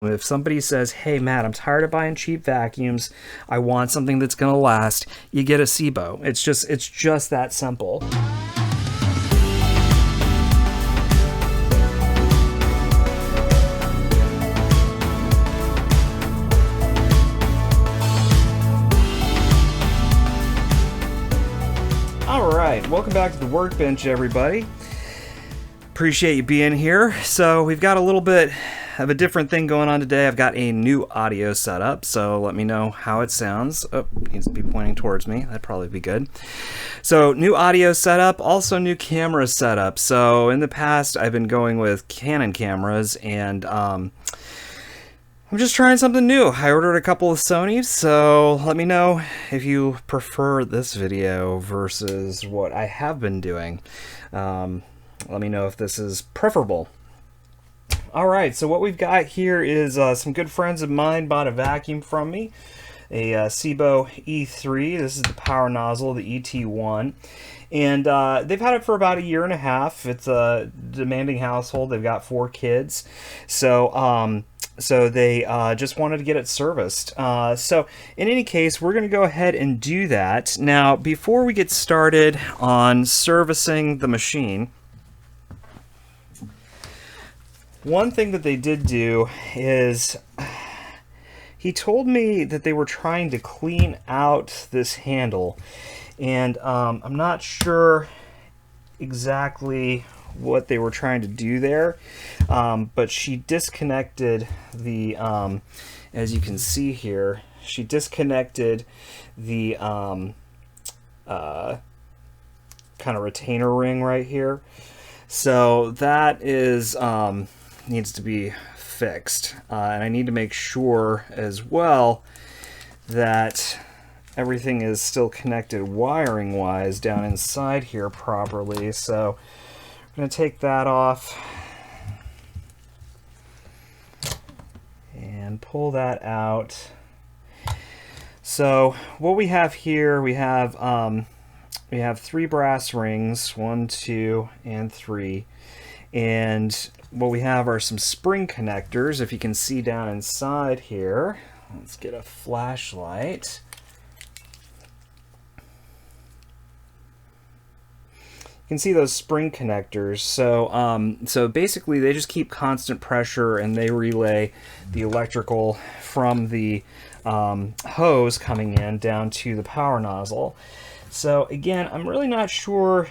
If somebody says, hey Matt, I'm tired of buying cheap vacuums, I want something that's going to last, you get a SEBO. It's just that simple. All right, welcome back to the workbench, everybody. Appreciate you being here. So we've got a little bit of a different thing going on today. I've got a new audio setup, so let me know how it sounds. Oh, needs to be pointing towards me. That'd probably be good. So new audio setup, also new camera setup. So in the past, I've been going with Canon cameras, and I'm just trying something new. I ordered a couple of Sonys, so let me know if you prefer this video versus what I have been doing. Let me know if this is preferable. Alright, so what we've got here is some good friends of mine bought a vacuum from me. A SEBO E3. This is the power nozzle, the ET1. And they've had it for about 1.5 years. It's a demanding household. They've got 4 kids. So they just wanted to get it serviced. So in any case, we're going to go ahead and do that. Now, before we get started on servicing the machine, one thing that they did do is he told me that they were trying to clean out this handle, and I'm not sure exactly what they were trying to do there, but she disconnected the, as you can see here, she disconnected the kind of retainer ring right here. So that is needs to be fixed, and I need to make sure as well that everything is still connected wiring wise down inside here properly. So I'm going to take that off and pull that out. So what we have here, we have 3 brass rings, 1, 2, and 3, and what we have are some spring connectors. If you can see down inside here, let's get a flashlight. You can see those spring connectors. So basically they just keep constant pressure, and they relay the electrical from the hose coming in down to the power nozzle. So again, I'm really not sure.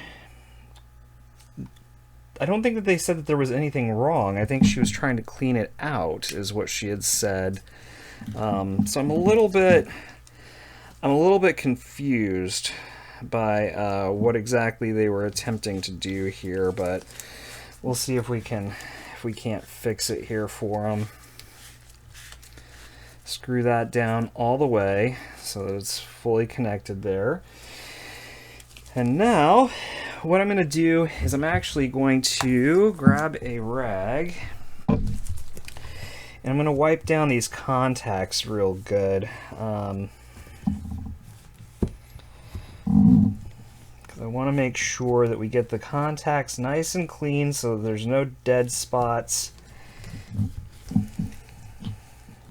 I don't think that they said that there was anything wrong. I think she was trying to clean it out, is what she had said. So I'm a little bit confused by what exactly they were attempting to do here, but we'll see if we can't fix it here for them. Screw that down all the way so that it's fully connected there. And now, what I'm going to do is I'm actually going to grab a rag, and I'm going to wipe down these contacts real good. Because I want to make sure that we get the contacts nice and clean so there's no dead spots.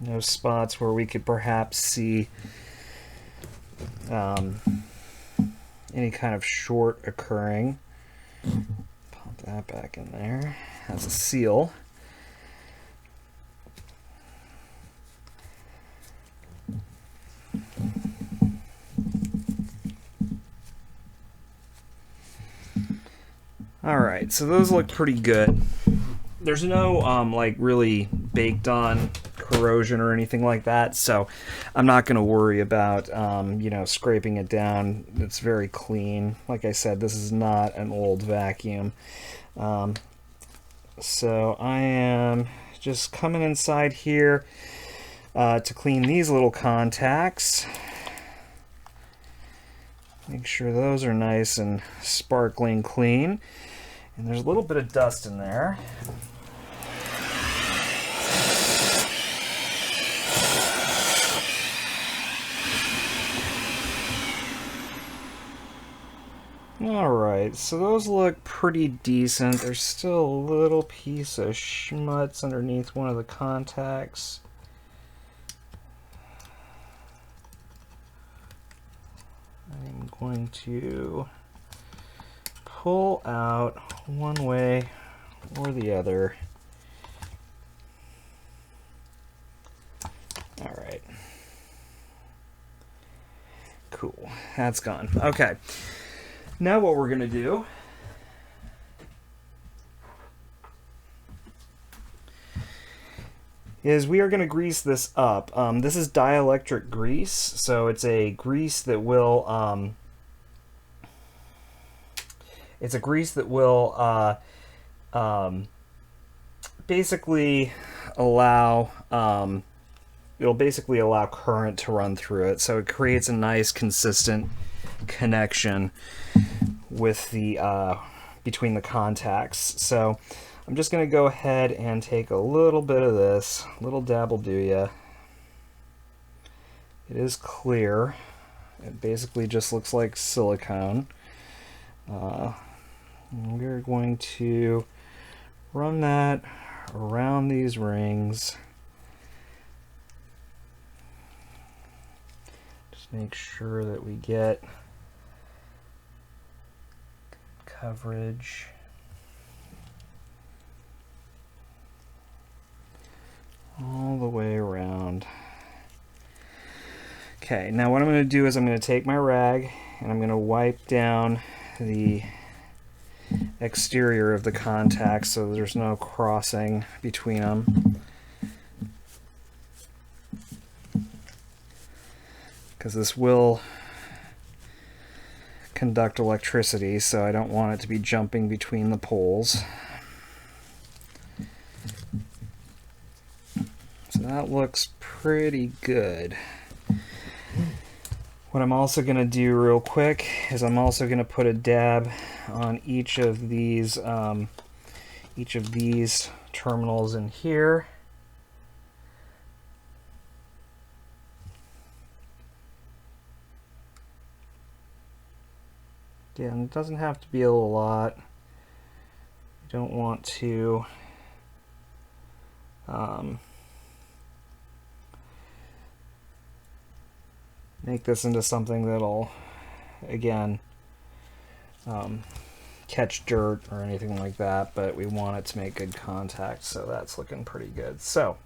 No spots where we could perhaps see any kind of short occurring. Pop that back in there as a seal. Alright, so those look pretty good. There's no like really baked on corrosion or anything like that, so I'm not going to worry about you know, scraping it down. It's very clean. Like I said, this is not an old vacuum. So I am just coming inside here to clean these little contacts. Make sure those are nice and sparkling clean. And there's a little bit of dust in there. Alright, so those look pretty decent. There's still a little piece of schmutz underneath one of the contacts. I'm going to pull out one way or the other. Alright. Cool. That's gone. Okay. Now what we're going to do is we are going to grease this up. This is dielectric grease, so it's a grease that will basically allow it'll basically allow current to run through it, so it creates a nice consistent connection with the between the contacts. So I'm just going to go ahead and take a little bit of this, little dab will do ya. It is clear. It basically just looks like silicone. We're going to run that around these rings. Just make sure that we get coverage. All the way around. Okay, now what I'm going to do is I'm going to take my rag and I'm going to wipe down the exterior of the contacts so there's no crossing between them. Because this will conduct electricity, so I don't want it to be jumping between the poles. So that looks pretty good. What I'm also going to do real quick is I'm also going to put a dab on each of these terminals in here. Yeah, and it doesn't have to be a lot. You don't want to make this into something that'll, again, catch dirt or anything like that, but we want it to make good contact, so that's looking pretty good. So,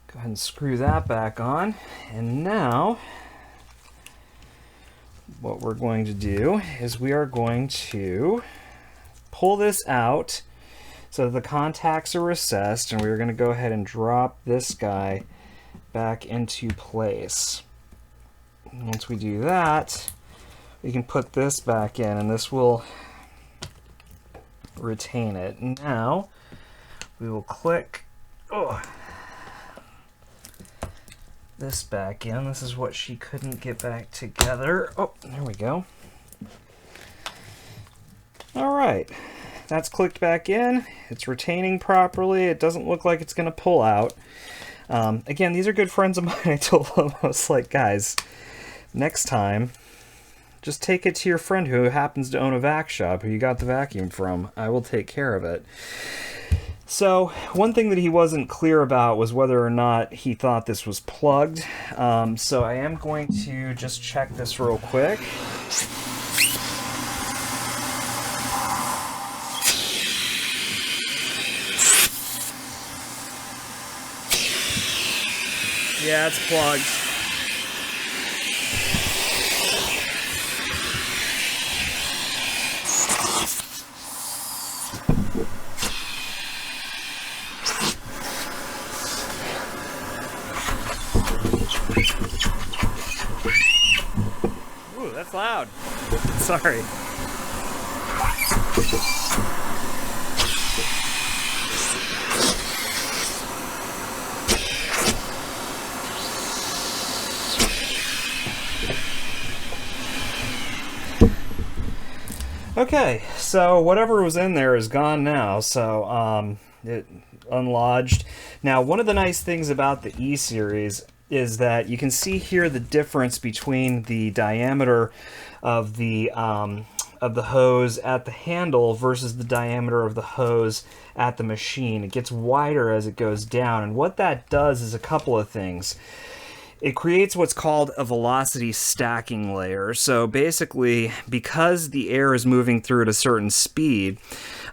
go ahead and screw that back on, and now what we're going to do is we are going to pull this out so that the contacts are recessed, and we're going to go ahead and drop this guy back into place. And once we do that, we can put this back in, and this will retain it. Now we will click this back in. This is what she couldn't get back together. Oh, there we go. Alright, that's clicked back in. It's retaining properly. It doesn't look like it's going to pull out. Again, these are good friends of mine. I told them, I was like, guys, next time, just take it to your friend who happens to own a vac shop, who you got the vacuum from. I will take care of it. So, one thing that he wasn't clear about was whether or not he thought this was plugged. So I am going to just check this real quick. Yeah, it's plugged. Ooh, that's loud. Sorry. Okay, so whatever was in there is gone now, so it unlodged. Now, one of the nice things about the E-Series is that you can see here the difference between the diameter of the hose at the handle versus the diameter of the hose at the machine. It gets wider as it goes down, and what that does is a couple of things. It creates what's called a velocity stacking layer. So basically, because the air is moving through at a certain speed,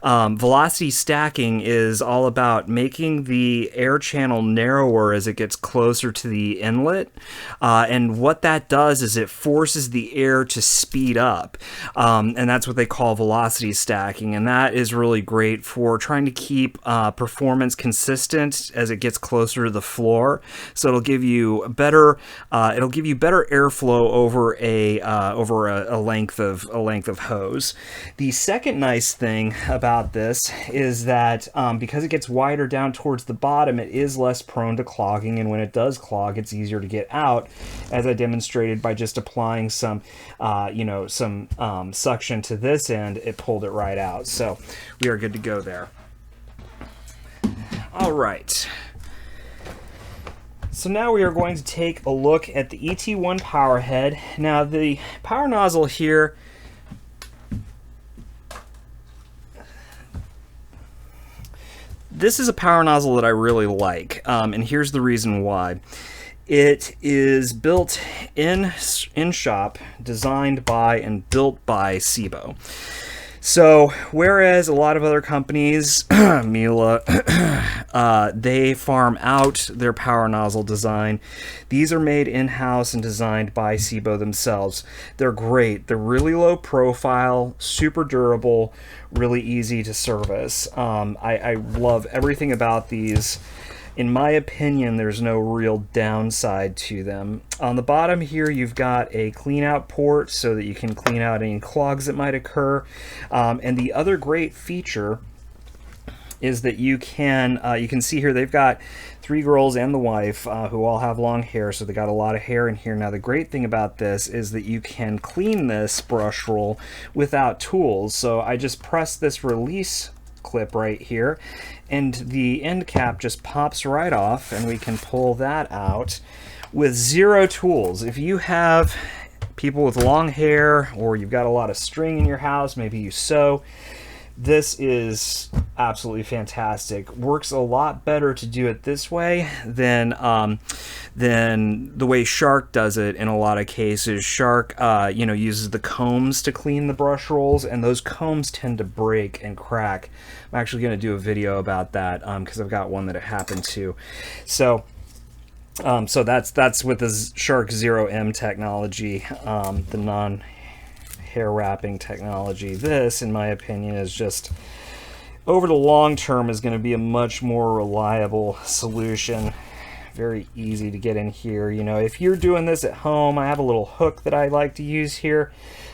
velocity stacking is all about making the air channel narrower as it gets closer to the inlet. And what that does is it forces the air to speed up. And that's what they call velocity stacking. And that is really great for trying to keep performance consistent as it gets closer to the floor. So it'll give you better airflow over a length of hose. The second nice thing about this is that because it gets wider down towards the bottom, it is less prone to clogging, and when it does clog, it's easier to get out, as I demonstrated by just applying some suction to this end. It pulled it right out, so we are good to go there. All right. So now we are going to take a look at the ET1 power head. Now the power nozzle here, this is a power nozzle that I really like, and here's the reason why. It is built in shop, designed by and built by SEBO. So, whereas a lot of other companies, Miele, they farm out their power nozzle design, these are made in-house and designed by SEBO themselves. They're great. They're really low profile, super durable, really easy to service. I love everything about these. In my opinion, there's no real downside to them. On the bottom here, you've got a clean out port so that you can clean out any clogs that might occur. And the other great feature is that you can see here they've got 3 girls and the wife who all have long hair, so they got a lot of hair in here. Now the great thing about this is that you can clean this brush roll without tools. So I just press this release clip right here, and the end cap just pops right off, and we can pull that out with 0 tools. If you have people with long hair, or you've got a lot of string in your house, maybe you sew, this is absolutely fantastic. Works a lot better to do it this way than the way Shark does it in a lot of cases. Shark uses the combs to clean the brush rolls, and those combs tend to break and crack. I'm actually going to do a video about that because I've got one that it happened to. So that's with the Shark 0M technology, the non-hair wrapping technology. This, in my opinion, is just, over the long term, is going to be a much more reliable solution. Very easy to get in here. You know, if you're doing this at home, I have a little hook that I like to use here,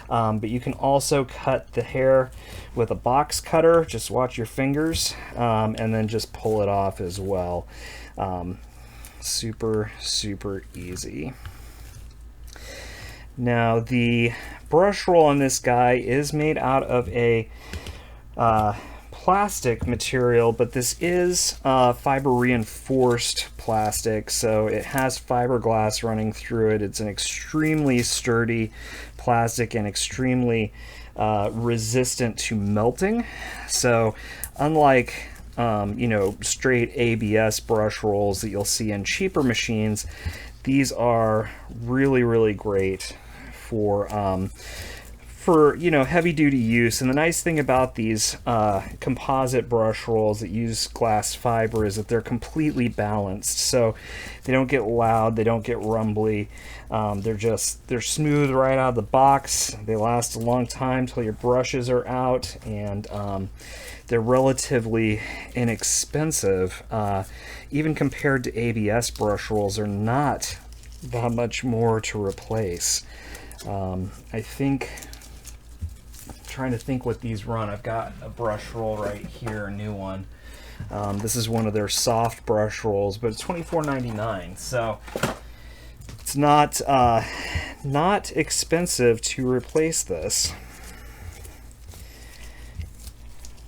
but you can also cut the hair with a box cutter. Just watch your fingers, and then just pull it off as well. Super easy. Now the brush roll on this guy is made out of a plastic material, but this is fiber reinforced plastic, so it has fiberglass running through it. It's an extremely sturdy plastic and extremely resistant to melting. So unlike straight ABS brush rolls that you'll see in cheaper machines, these are really great for heavy duty use. And the nice thing about these composite brush rolls that use glass fiber is that they're completely balanced, so they don't get loud, they don't get rumbly. They're smooth right out of the box. They last a long time till your brushes are out, and they're relatively inexpensive. Even compared to ABS brush rolls, are not that much more to replace. I think, trying to think what these run. I've got a brush roll right here, a new one. This is one of their soft brush rolls, but it's $24.99, so it's not expensive to replace this,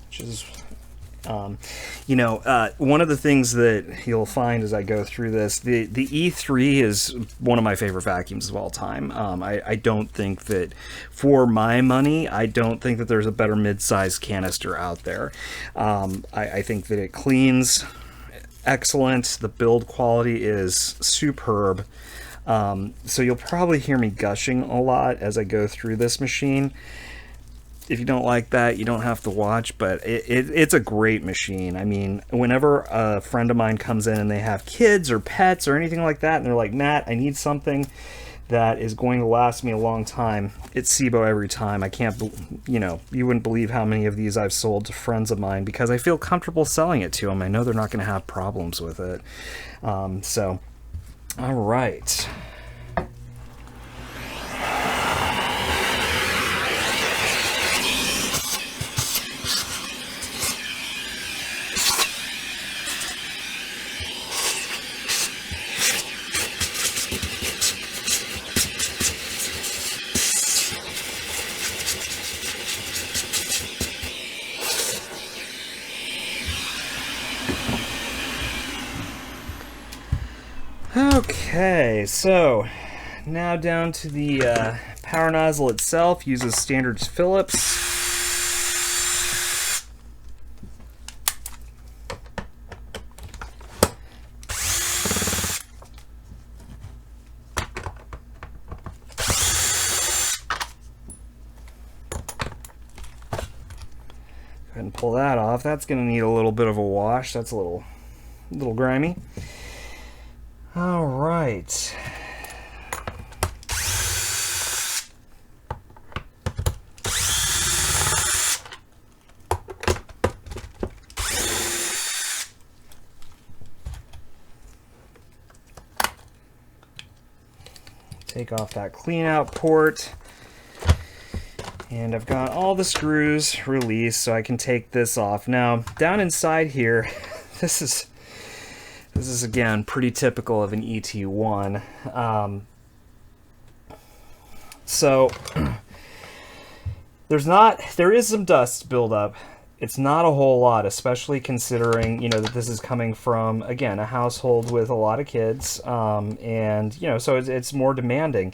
which is You know, one of the things that you'll find as I go through this, the E3 is one of my favorite vacuums of all time. I don't think that, for my money, I don't think that there's a better mid-sized canister out there. I think that it cleans excellent. The build quality is superb. So you'll probably hear me gushing a lot as I go through this machine. If you don't like that, you don't have to watch, but it's a great machine. I mean, whenever a friend of mine comes in and they have kids or pets or anything like that, and they're like, Matt, I need something that is going to last me a long time, it's SEBO every time. I can't, you know, you wouldn't believe how many of these I've sold to friends of mine because I feel comfortable selling it to them. I know they're not going to have problems with it. So, all right. Okay, so now down to the power nozzle itself. Uses standard Phillips. Go ahead and pull that off. That's going to need a little bit of a wash. That's a little grimy. All right. Take off that clean out port. And I've got all the screws released so I can take this off. Now, down inside here, this is again pretty typical of an ET1. So there is some dust buildup. It's not a whole lot, especially considering, you know, that this is coming from, again, a household with a lot of kids, and, you know, so it's more demanding.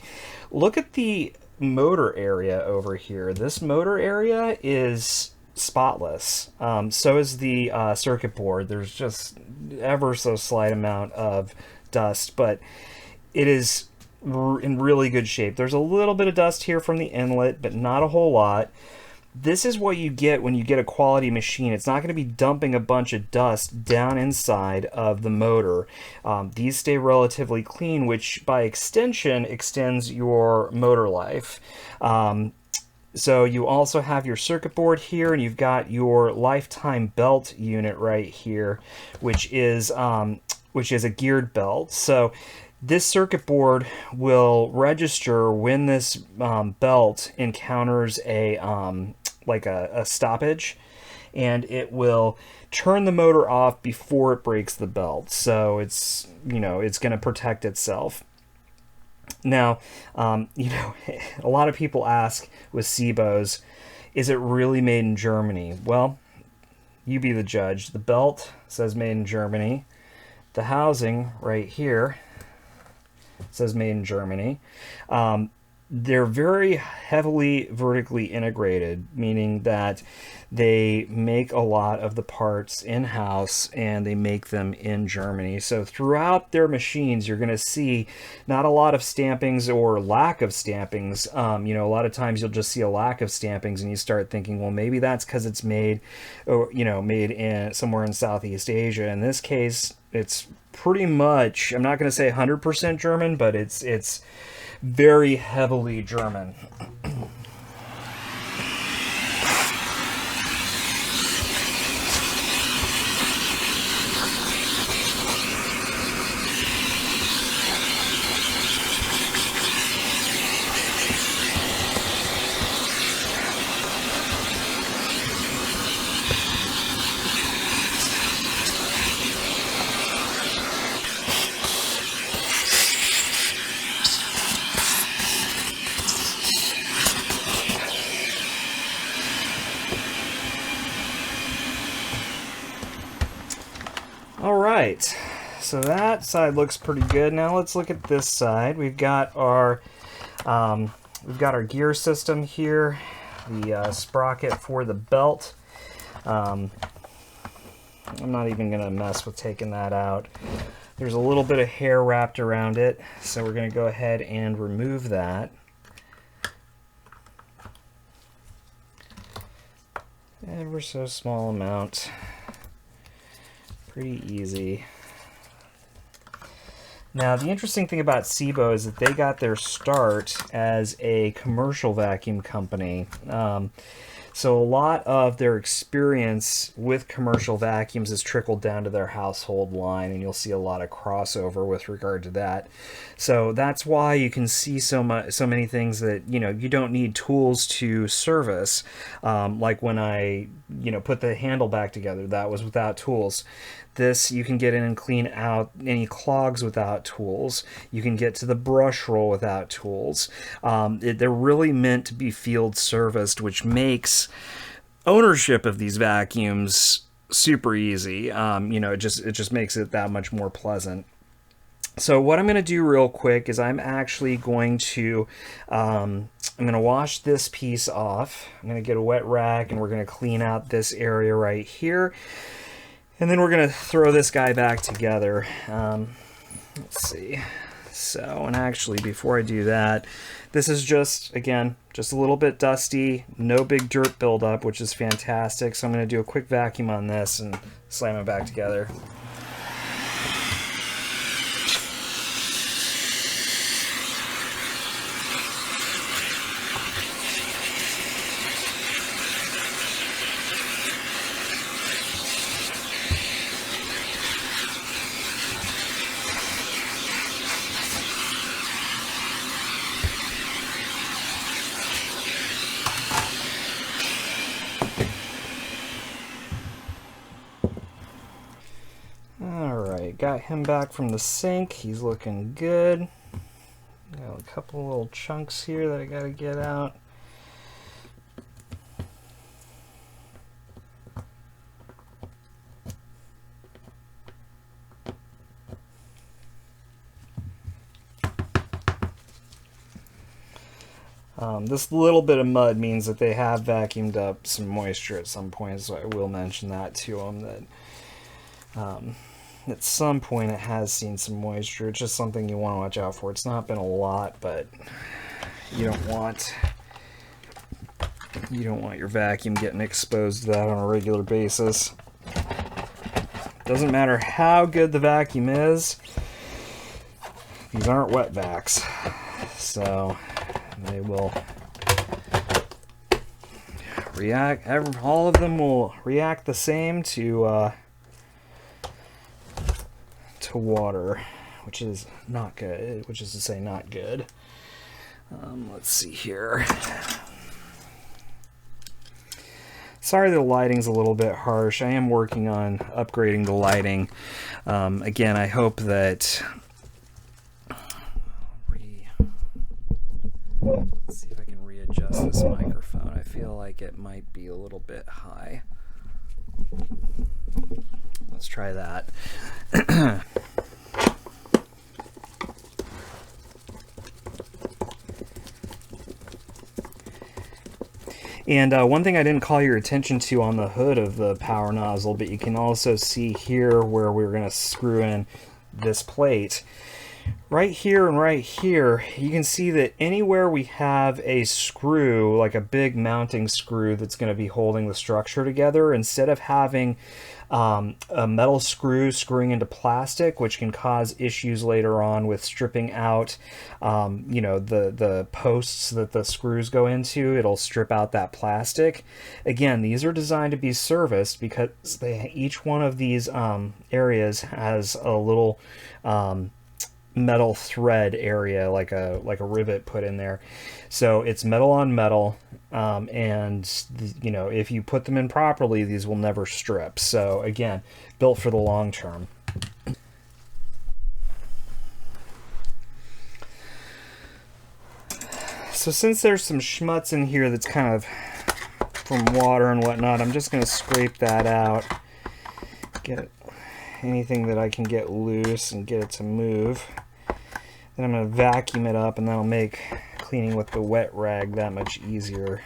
Look at the motor area over here. This motor area is spotless. So is the circuit board. There's just ever so slight amount of dust, but it is in really good shape. There's a little bit of dust here from the inlet, but not a whole lot. This is what you get when you get a quality machine. It's not going to be dumping a bunch of dust down inside of the motor. These stay relatively clean, which by extension extends your motor life. So you also have your circuit board here, and you've got your lifetime belt unit right here, which is a geared belt. So this circuit board will register when this belt encounters a stoppage, and it will turn the motor off before it breaks the belt. So it's, you know, it's going to protect itself. Now, you know, a lot of people ask with SEBOs, is it really made in Germany? Well, you be the judge. The belt says made in Germany. The housing right here says made in Germany. They're very heavily vertically integrated, meaning that they make a lot of the parts in-house and they make them in Germany. So throughout their machines, you're going to see not a lot of stampings or lack of stampings. You know, a lot of times you'll just see a lack of stampings and you start thinking, well, maybe that's because it's made, or, you know, made in somewhere in Southeast Asia. In this case, it's pretty much, I'm not going to say 100% German, but it's very heavily German. so that side looks pretty good. Now let's look at this side. We've got our gear system here, the sprocket for the belt. I'm not even going to mess with taking that out. There's a little bit of hair wrapped around it, so we're going to go ahead and remove that. Ever so small amount. Pretty easy. Now, the interesting thing about SEBO is that they got their start as a commercial vacuum company. So a lot of their experience with commercial vacuums has trickled down to their household line, and you'll see a lot of crossover with regard to that. So that's why you can see so many things that, you know, you don't need tools to service. Like when I, you know, put the handle back together, that was without tools. This, you can get in and clean out any clogs without tools. You can get to the brush roll without tools. They're really meant to be field serviced, which makes ownership of these vacuums super easy. You know, it just makes it that much more pleasant. So what I'm going to do real quick is I'm actually going to I'm going to wash this piece off. I'm going to get a wet rag and we're going to clean out this area right here. And then we're going to throw this guy back together. Let's see. So, and actually, before I do that, this is just, again, just a little bit dusty. No big dirt buildup, which is fantastic. So I'm going to do a quick vacuum on this and slam it back together. Got him back from the sink. He's looking good. Got a couple little chunks here that I gotta get out. This little bit of mud means that they have vacuumed up some moisture at some point, so I will mention that to them, that at some point it has seen some moisture. It's just something you want to watch out for. It's not been a lot, but you don't want your vacuum getting exposed to that on a regular basis. Doesn't matter how good the vacuum is, these aren't wet vacs, so they will react. All of them will react the same to water, which is not good, which is to say not good. Let's see here. Sorry the lighting's a little bit harsh. I am working on upgrading the lighting. Again, I hope that... Let's see if I can readjust this microphone. I feel like it might be a little bit high. Let's try that. And one thing I didn't call your attention to on the hood of the power nozzle, but you can also see here where we're going to screw in this plate. Right here and right here, you can see that anywhere we have a screw, like a big mounting screw that's going to be holding the structure together, instead of having a metal screw screwing into plastic, which can cause issues later on with stripping out, you know, the posts that the screws go into. It'll strip out that plastic. Again, these are designed to be serviced because each one of these areas has a little metal thread area, like a rivet put in there. So it's metal on metal, and you know, if you put them in properly, these will never strip. So again, built for the long term. So since there's some schmutz in here that's kind of from water and whatnot, I'm just going to scrape that out. Get anything that I can get loose and get it to move. Then I'm going to vacuum it up, and that'll make cleaning with the wet rag that much easier.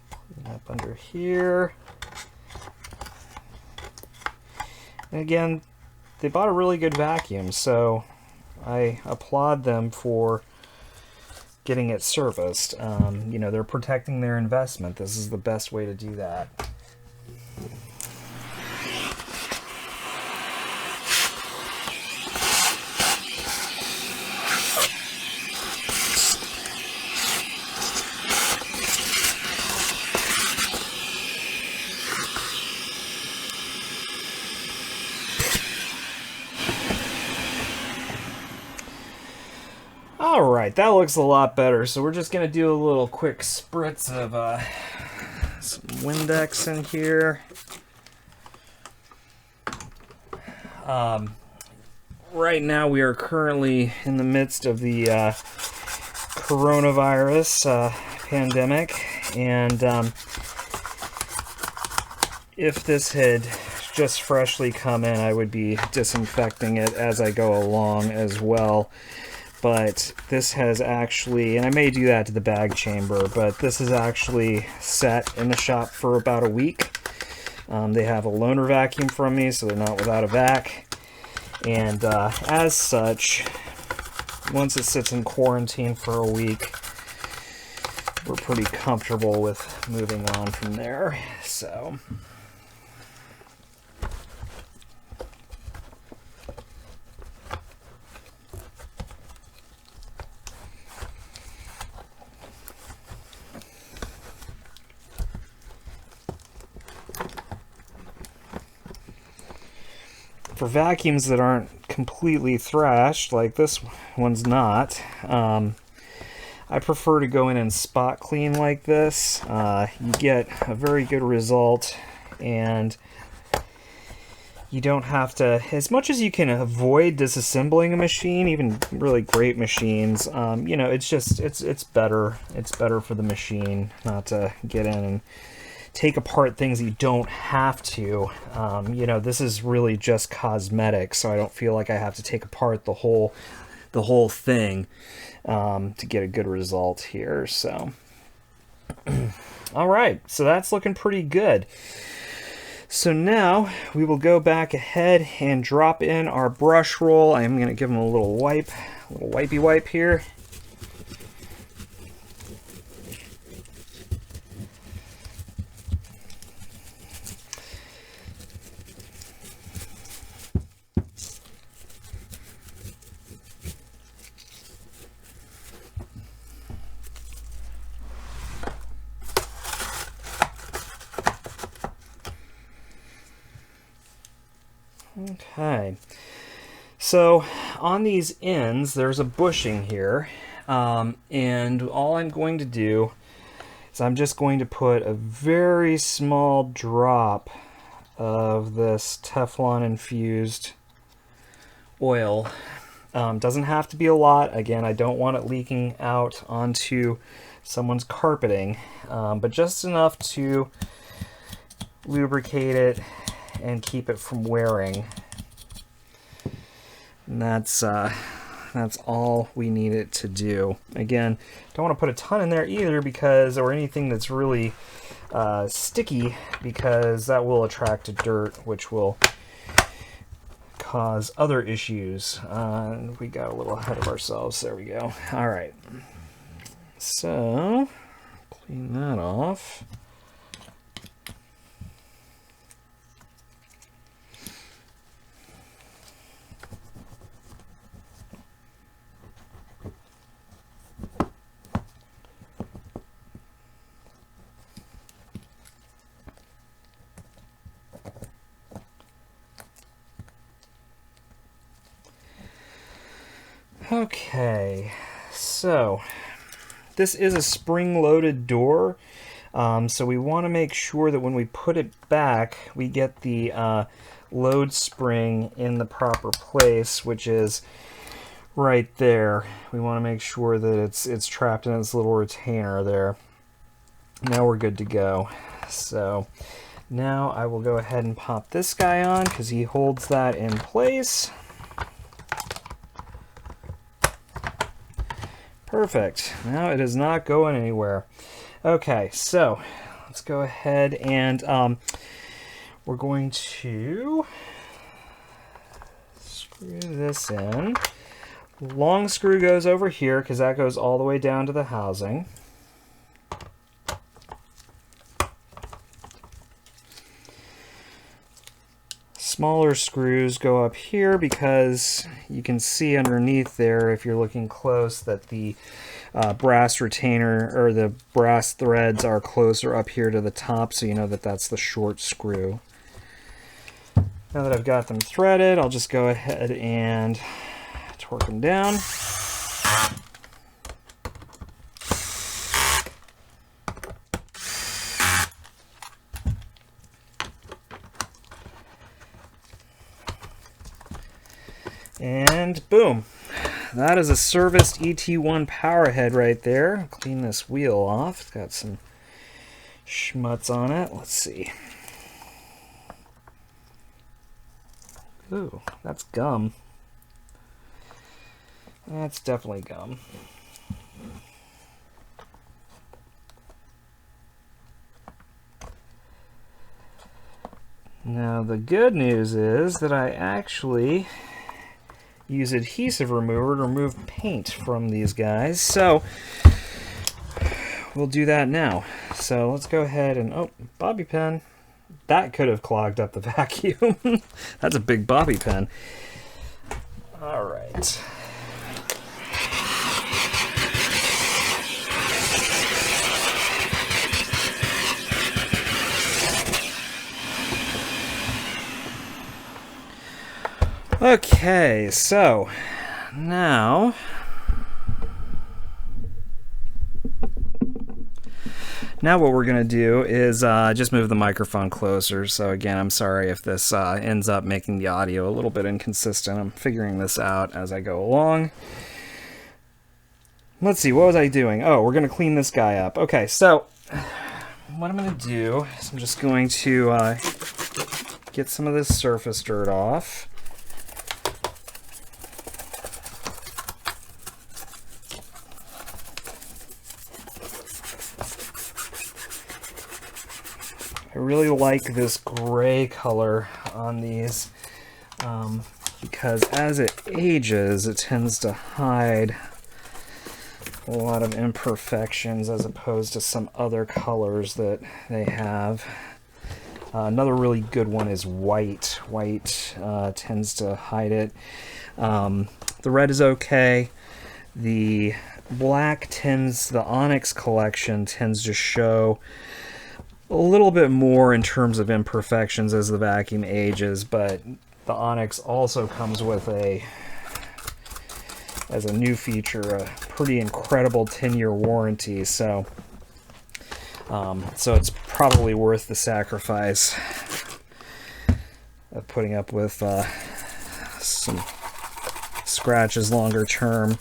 Clean up under here. And again, they bought a really good vacuum, so I applaud them for getting it serviced. You know, they're protecting their investment. This is the best way to do that. Alright, that looks a lot better. So we're just going to do a little quick spritz of some Windex in here. Right now we are currently in the midst of the coronavirus pandemic, and if this had just freshly come in, I would be disinfecting it as I go along as well. But this has actually, and I may do that to the bag chamber, but this is actually set in the shop for about a week. They have a loaner vacuum from me, so they're not without a vac. And as such, once it sits in quarantine for a week, we're pretty comfortable with moving on from there. So for vacuums that aren't completely thrashed, like this one's not, I prefer to go in and spot clean like this. You get a very good result, and you don't have to, as much as you can avoid disassembling a machine, even really great machines, you know, it's just, it's better for the machine not to get in and take apart things that you don't have to. You know, this is really just cosmetic, so I don't feel like I have to take apart the whole thing to get a good result here. So all right, so that's looking pretty good. So now we will go back ahead and drop in our brush roll. I am going to give them a little wipe, a little wipey wipe here. Okay, so on these ends there's a bushing here, and all I'm going to do is I'm just going to put a very small drop of this Teflon infused oil. Doesn't have to be a lot. Again, I don't want it leaking out onto someone's carpeting, but just enough to lubricate it and keep it from wearing. And that's all we need it to do. Again, don't want to put a ton in there either, because, or anything that's really sticky, because that will attract dirt, which will cause other issues. We got a little ahead of ourselves. There we go. All right. So clean that off. Okay, so this is a spring-loaded door, so we want to make sure that when we put it back, we get the load spring in the proper place, which is right there. We want to make sure that it's trapped in this little retainer there. Now we're good to go. So now I will go ahead and pop this guy on because he holds that in place. Perfect. Now it is not going anywhere. Okay, so let's go ahead and we're going to screw this in. Long screw goes over here because that goes all the way down to the housing. Smaller screws go up here because you can see underneath there, if you're looking close, that the brass retainer or the brass threads are closer up here to the top, so you know that that's the short screw. Now that I've got them threaded, I'll just go ahead and torque them down. And boom, that is a serviced ET1 power head right there. Clean this wheel off. It's got some schmutz on it. Let's see. Ooh, that's gum. That's definitely gum. Now the good news is that I actually use adhesive remover to remove paint from these guys, so we'll do that now. So let's go ahead and, oh, bobby pin. That could have clogged up the vacuum. That's a big bobby pin. All right. Okay, so now what we're going to do is just move the microphone closer. So again, I'm sorry if this ends up making the audio a little bit inconsistent. I'm figuring this out as I go along. Let's see, what was I doing? Oh, we're going to clean this guy up. Okay, so what I'm going to do is I'm just going to get some of this surface dirt off. I really like this gray color on these because as it ages, it tends to hide a lot of imperfections as opposed to some other colors that they have. Another really good one is white. White tends to hide it. The red is okay. The black tends, the Onyx collection tends to show a little bit more in terms of imperfections as the vacuum ages, but the Onyx also comes with as a new feature, a pretty incredible 10-year warranty, so it's probably worth the sacrifice of putting up with some scratches longer term.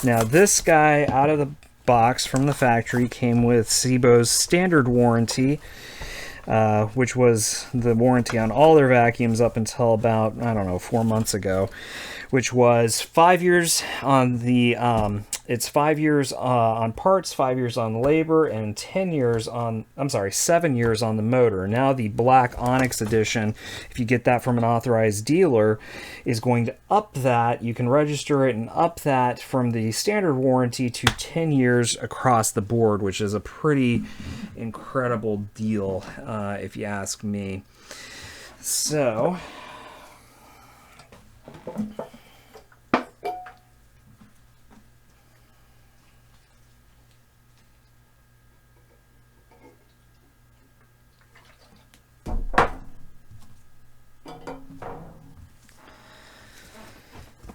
Now this guy out of the box from the factory came with SEBO's standard warranty, which was the warranty on all their vacuums up until about, I don't know, 4 months ago, which was 5 years on the, it's 5 years on parts, 5 years on labor, and 7 years on the motor. Now the Black Onyx edition, if you get that from an authorized dealer, is going to up that. You can register it and up that from the standard warranty to 10 years across the board, which is a pretty incredible deal, if you ask me. So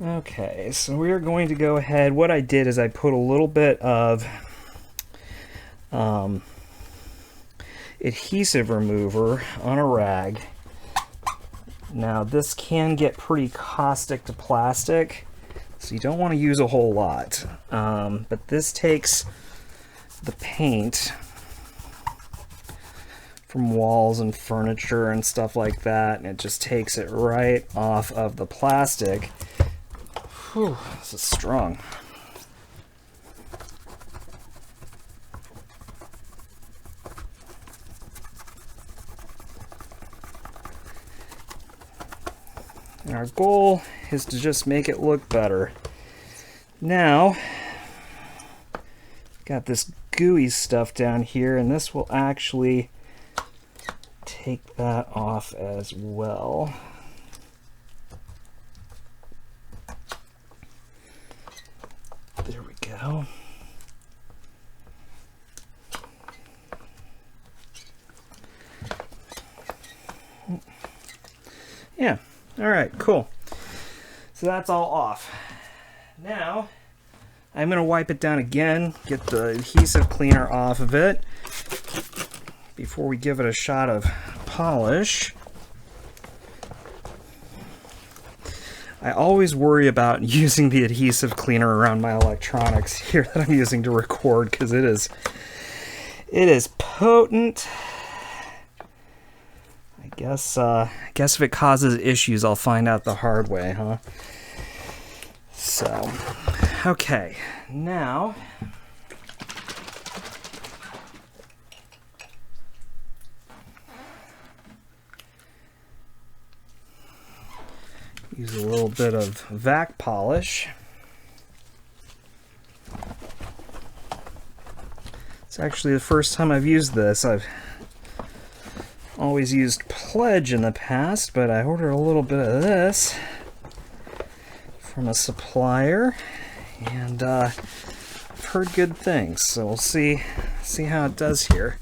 okay, so we're going to go ahead. What I did is I put a little bit of adhesive remover on a rag. Now this can get pretty caustic to plastic, So you don't want to use a whole lot. But this takes the paint from walls and furniture and stuff like that, and it just takes it right off of the plastic. Whew, this is strong. And our goal is to just make it look better. Now, got this gooey stuff down here, and this will actually take that off as well. There we go. Yeah, all right, cool. So that's all off. Now, I'm going to wipe it down again, get the adhesive cleaner off of it before we give it a shot of polish. I always worry about using the adhesive cleaner around my electronics here that I'm using to record, because it is potent. I guess if it causes issues, I'll find out the hard way, huh? So, okay, now use a little bit of vac polish. It's actually the first time I've used this. I've always used Pledge in the past, but I ordered a little bit of this from a supplier, and I've heard good things, so we'll see how it does here.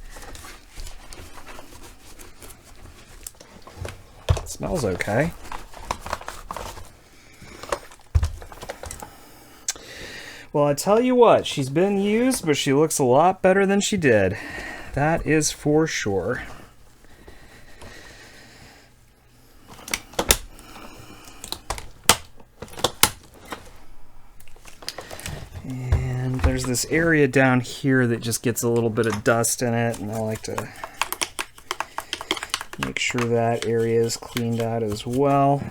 It smells okay. Well, I tell you what, she's been used, but she looks a lot better than she did. That is for sure. And there's this area down here that just gets a little bit of dust in it, and I like to make sure that area is cleaned out as well.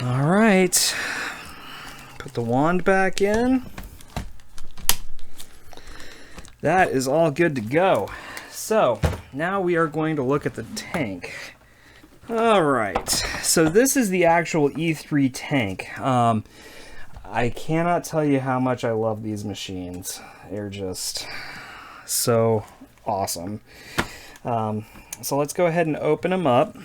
All right, put the wand back in. That is all good to go. So now we are going to look at the tank. All right, so this is the actual E3 tank. I cannot tell you how much I love these machines. They're just so awesome. So let's go ahead and open them up.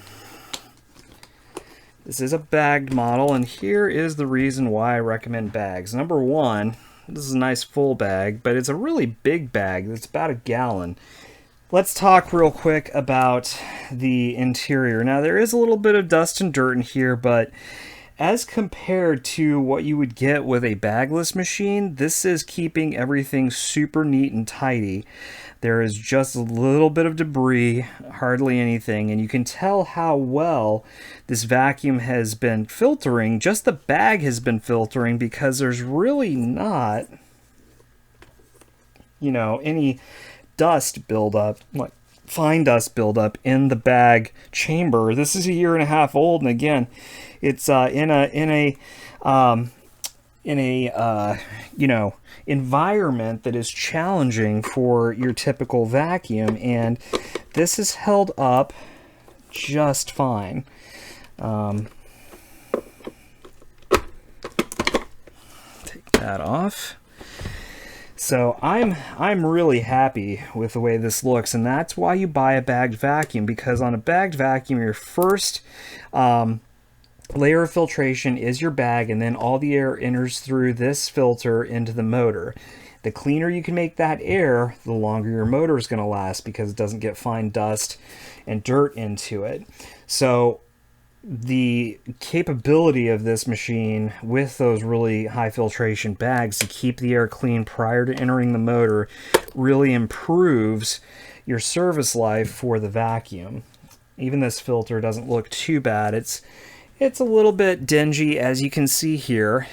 This is a bagged model, and here is the reason why I recommend bags. Number one, this is a nice full bag, but it's a really big bag. It's about a gallon. Let's talk real quick about the interior. Now, there is a little bit of dust and dirt in here, but as compared to what you would get with a bagless machine, this is keeping everything super neat and tidy. There is just a little bit of debris, hardly anything, and you can tell how well this vacuum has been filtering. Just the bag has been filtering, because there's really not, you know, any dust buildup, like fine dust buildup in the bag chamber. This is a 1.5 years old, and again, it's in a you know, environment that is challenging for your typical vacuum, and this is held up just fine. Take that off. So I'm really happy with the way this looks, and that's why you buy a bagged vacuum, because on a bagged vacuum, your first layer of filtration is your bag, and then all the air enters through this filter into the motor. The cleaner you can make that air, the longer your motor is going to last, because it doesn't get fine dust and dirt into it. So the capability of this machine with those really high filtration bags to keep the air clean prior to entering the motor really improves your service life for the vacuum. Even this filter doesn't look too bad. It's a little bit dingy, as you can see here.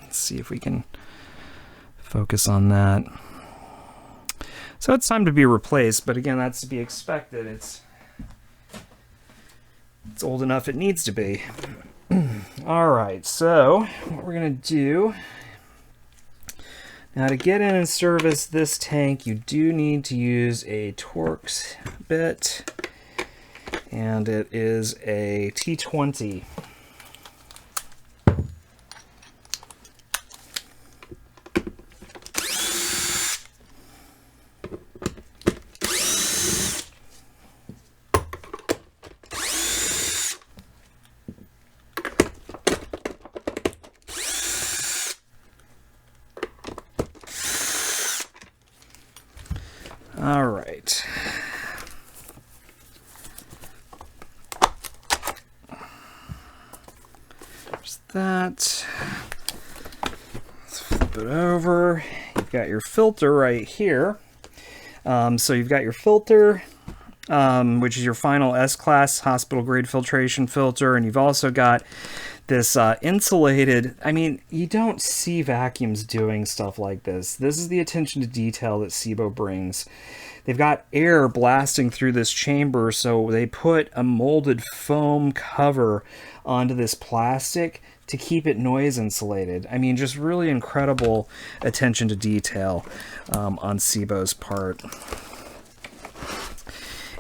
Let's see if we can focus on that. So it's time to be replaced, but again, that's to be expected. It's old enough it needs to be. All right, so what we're gonna do now, to get in and service this tank, you do need to use a Torx bit, and it is a T20. All right. There's that. Let's flip it over. You've got your filter right here. So you've got your filter, which is your final S-Class hospital grade filtration filter, and you've also got this insulated, I mean, you don't see vacuums doing stuff like this. This is the attention to detail that SEBO brings. They've got air blasting through this chamber, so they put a molded foam cover onto this plastic to keep it noise insulated. I mean, just really incredible attention to detail on SEBO's part.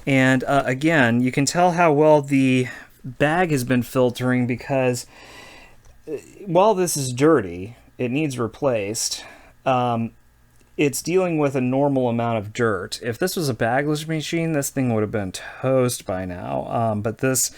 And again, you can tell how well the bag has been filtering because while this is dirty, it needs replaced. It's dealing with a normal amount of dirt. If this was a bagless machine, this thing would have been toast by now. But this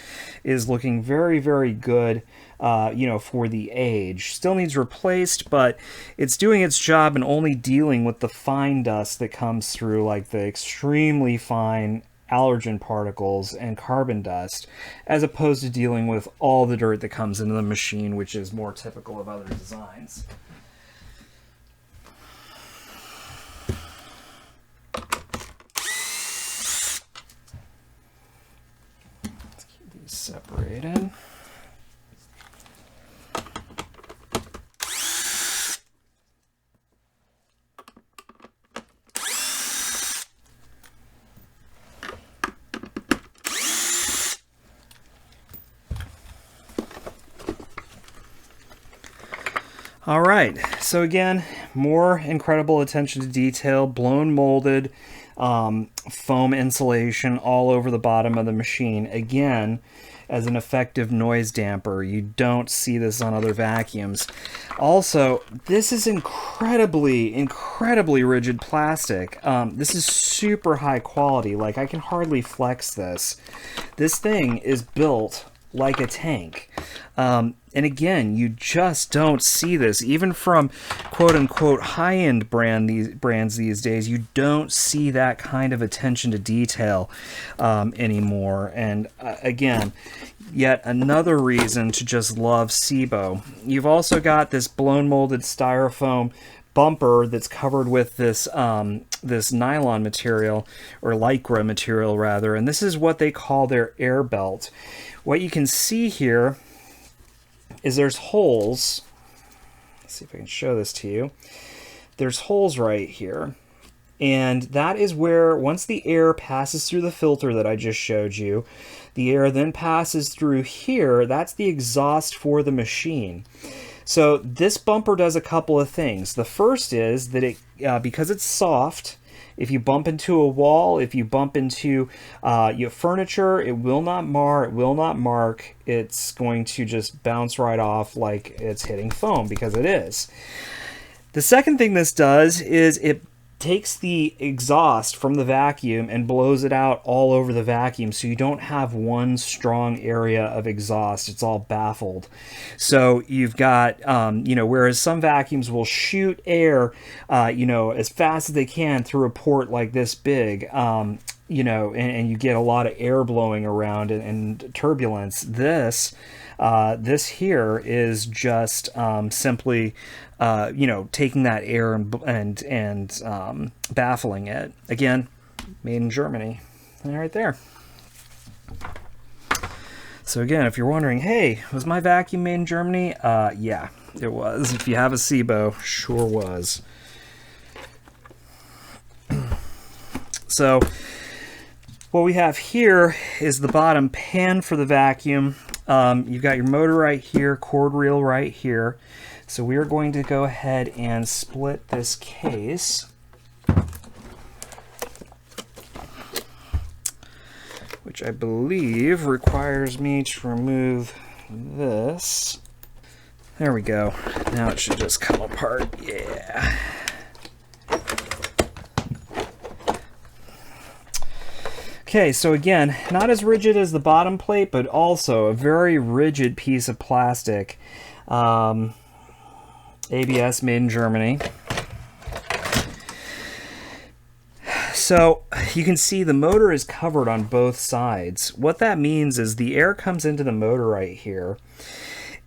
is looking very, very good, you know, for the age. Still needs replaced, but it's doing its job and only dealing with the fine dust that comes through, like the extremely fine allergen particles and carbon dust, as opposed to dealing with all the dirt that comes into the machine, which is more typical of other designs. Let's keep these separated. All right, so again, more incredible attention to detail, blown molded foam insulation all over the bottom of the machine. Again, as an effective noise damper. You don't see this on other vacuums. Also, this is incredibly rigid plastic. This is super high quality. Like, I can hardly flex this. This thing is built like a tank. And again, you just don't see this. Even from quote-unquote high-end brands these days, you don't see that kind of attention to detail anymore. And again, yet another reason to just love SEBO. You've also got this blown molded styrofoam bumper that's covered with this this nylon material, or lycra material rather, and this is what they call their air belt. What you can see here is there's holes. Let's see if I can show this to you. There's holes right here, and that is where, once the air passes through the filter that I just showed you, the air then passes through here. That's the exhaust for the machine. So this bumper does a couple of things. The first is that it, because it's soft, if you bump into a wall, if you bump into your furniture, it will not mar, it will not mark. It's going to just bounce right off like it's hitting foam, because it is. The second thing this does is it takes the exhaust from the vacuum and blows it out all over the vacuum, so you don't have one strong area of exhaust. It's all baffled. So you've got, you know, whereas some vacuums will shoot air, you know, as fast as they can through a port like this big, and you get a lot of air blowing around and turbulence. This here is just simply, taking that air and baffling it. Again, made in Germany. Right there. So again, if you're wondering, hey, was my vacuum made in Germany? Yeah, it was. If you have a SEBO, sure was. So what we have here is the bottom pan for the vacuum. You've got your motor right here, cord reel right here. So we are going to go ahead and split this case, which I believe requires me to remove this. There we go. Now it should just come apart. Yeah. Okay, so again, not as rigid as the bottom plate, but also a very rigid piece of plastic. ABS made in Germany. So you can see the motor is covered on both sides. What that means is the air comes into the motor right here,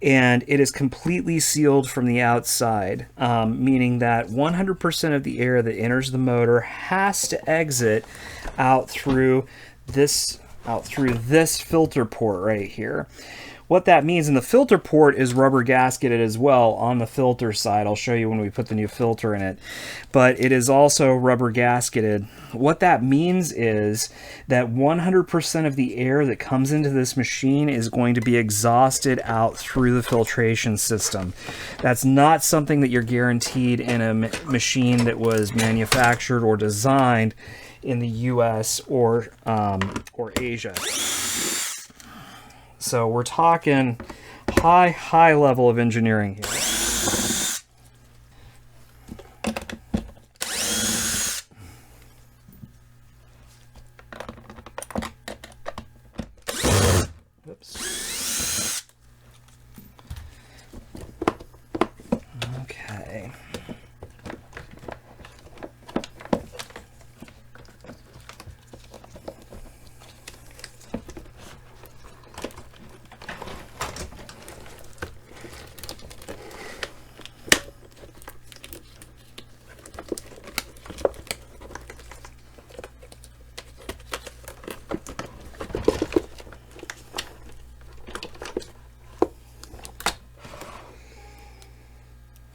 and it is completely sealed from the outside, meaning that 100% of the air that enters the motor has to exit out through this filter port right here. What that means, and the filter port is rubber gasketed as well on the filter side. I'll show you when we put the new filter in it. But it is also rubber gasketed. What that means is that 100% of the air that comes into this machine is going to be exhausted out through the filtration system. That's not something that you're guaranteed in a machine that was manufactured or designed in the US or Asia. So we're talking high level of engineering here. Oops. Okay.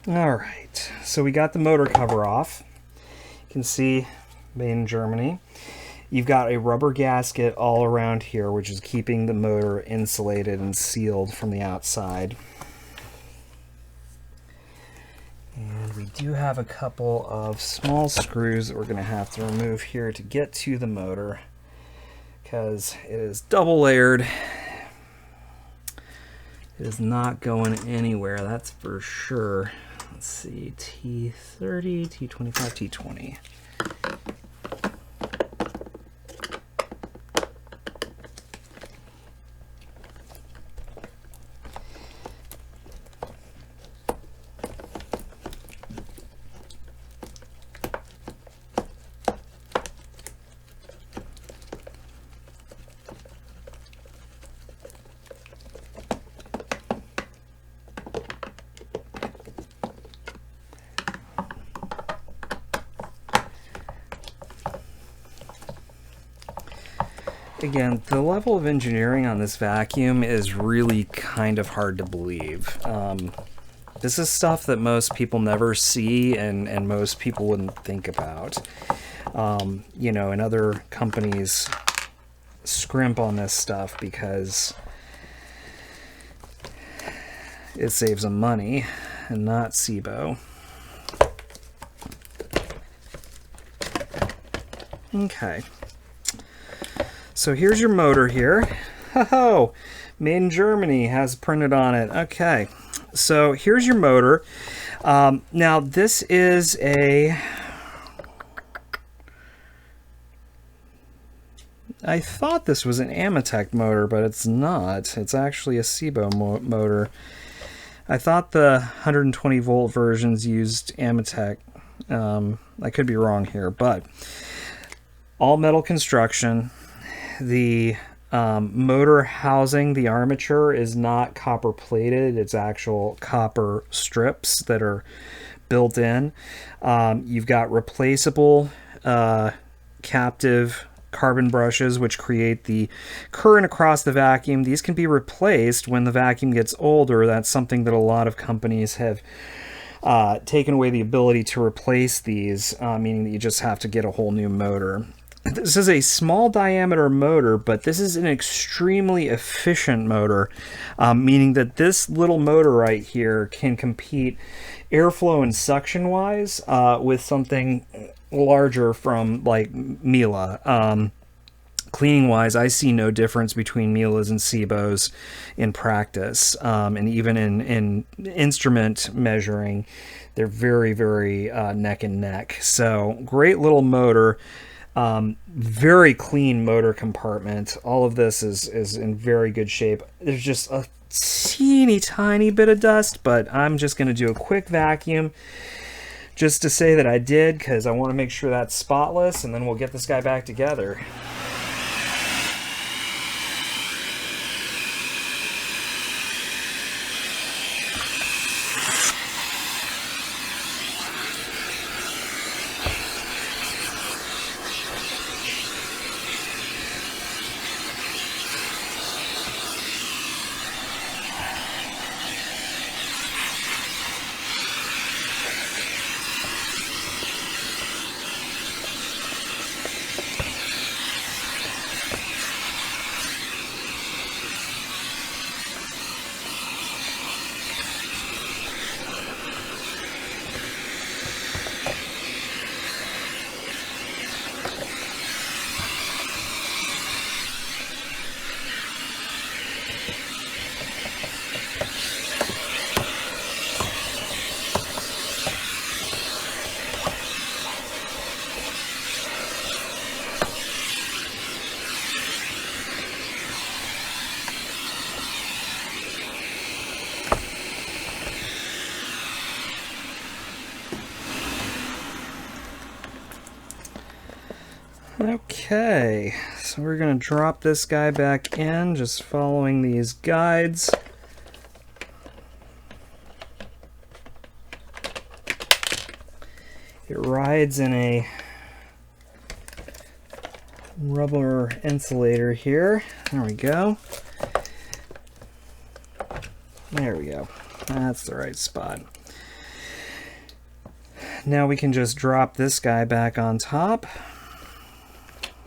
All right, so we got the motor cover off. You can see made in Germany. You've got a rubber gasket all around here, which is keeping the motor insulated and sealed from the outside. And we do have a couple of small screws that we're going to have to remove here to get to the motor, because it is double layered. It is not going anywhere, that's for sure. Let's see, T30, T25, T20. Again, the level of engineering on this vacuum is really kind of hard to believe. This is stuff that most people never see and most people wouldn't think about. And other companies scrimp on this stuff because it saves them money, and not SEBO. Okay. So here's your motor here. Ho-ho! Made in Germany, has printed on it. Okay, so here's your motor. Now this is a... I thought this was an Amatec motor, but it's not. It's actually a SEBO motor. I thought the 120 volt versions used Amatec. I could be wrong here, but all metal construction. The motor housing, the armature, is not copper plated. It's actual copper strips that are built in. You've got replaceable captive carbon brushes, which create the current across the vacuum. These can be replaced when the vacuum gets older. That's something that a lot of companies have taken away the ability to replace these, meaning that you just have to get a whole new motor. This is a small diameter motor, but this is an extremely efficient motor, meaning that this little motor right here can compete airflow and suction wise with something larger from like Miele. Cleaning wise, I see no difference between Miele's and SEBO's in practice, and even in instrument measuring, they're very, very neck and neck. So great little motor. Very clean motor compartment. All of this is in very good shape. There's just a teeny tiny bit of dust, but I'm just going to do a quick vacuum just to say that I did, because I want to make sure that's spotless, and then we'll get this guy back together. Okay, so we're going to drop this guy back in, just following these guides. It rides in a rubber insulator here. There we go. There we go. That's the right spot. Now we can just drop this guy back on top.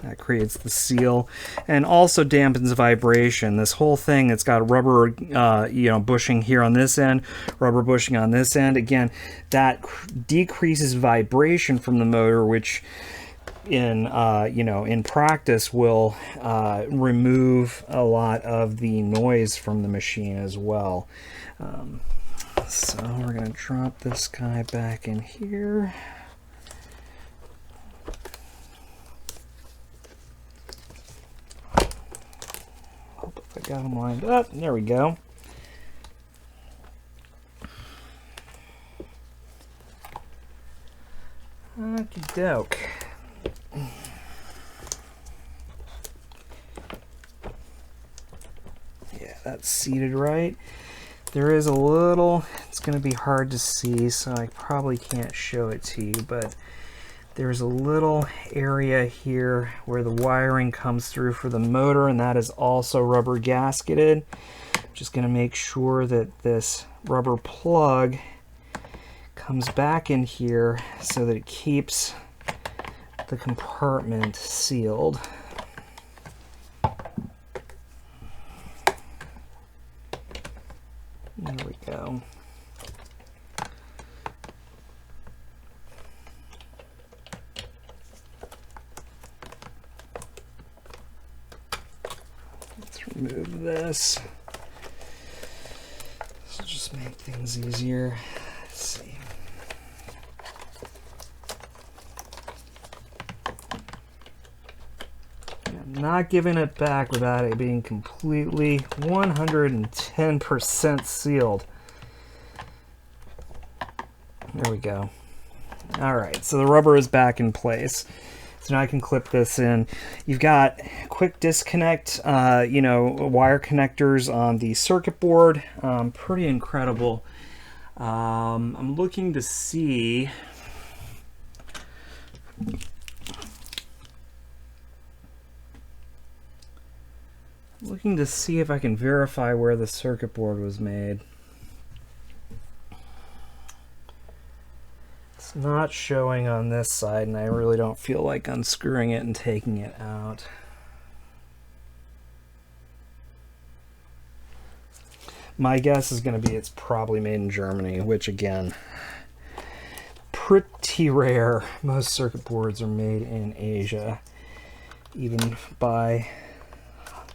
That creates the seal and also dampens vibration. This whole thing, it's got rubber, bushing here on this end, rubber bushing on this end. Again, that decreases vibration from the motor, which in practice will remove a lot of the noise from the machine as well. So we're going to drop this guy back in here. Got them lined up. There we go. Okie doke. Yeah, that's seated right. There is a little, it's going to be hard to see, so I probably can't show it to you, but there's a little area here where the wiring comes through for the motor, and that is also rubber gasketed. Just going to make sure that this rubber plug comes back in here so that it keeps the compartment sealed. There we go. Remove this. This will just make things easier. Let's see. I'm not giving it back without it being completely 110% sealed. There we go. All right, so the rubber is back in place. So now I can clip this in. You've got quick disconnect, you know, wire connectors on the circuit board. Pretty incredible. I'm looking to see. Looking to see if I can verify where the circuit board was made. It's not showing on this side, and I really don't feel like unscrewing it and taking it out. My guess is going to be it's probably made in Germany, which again, pretty rare. Most circuit boards are made in Asia, even by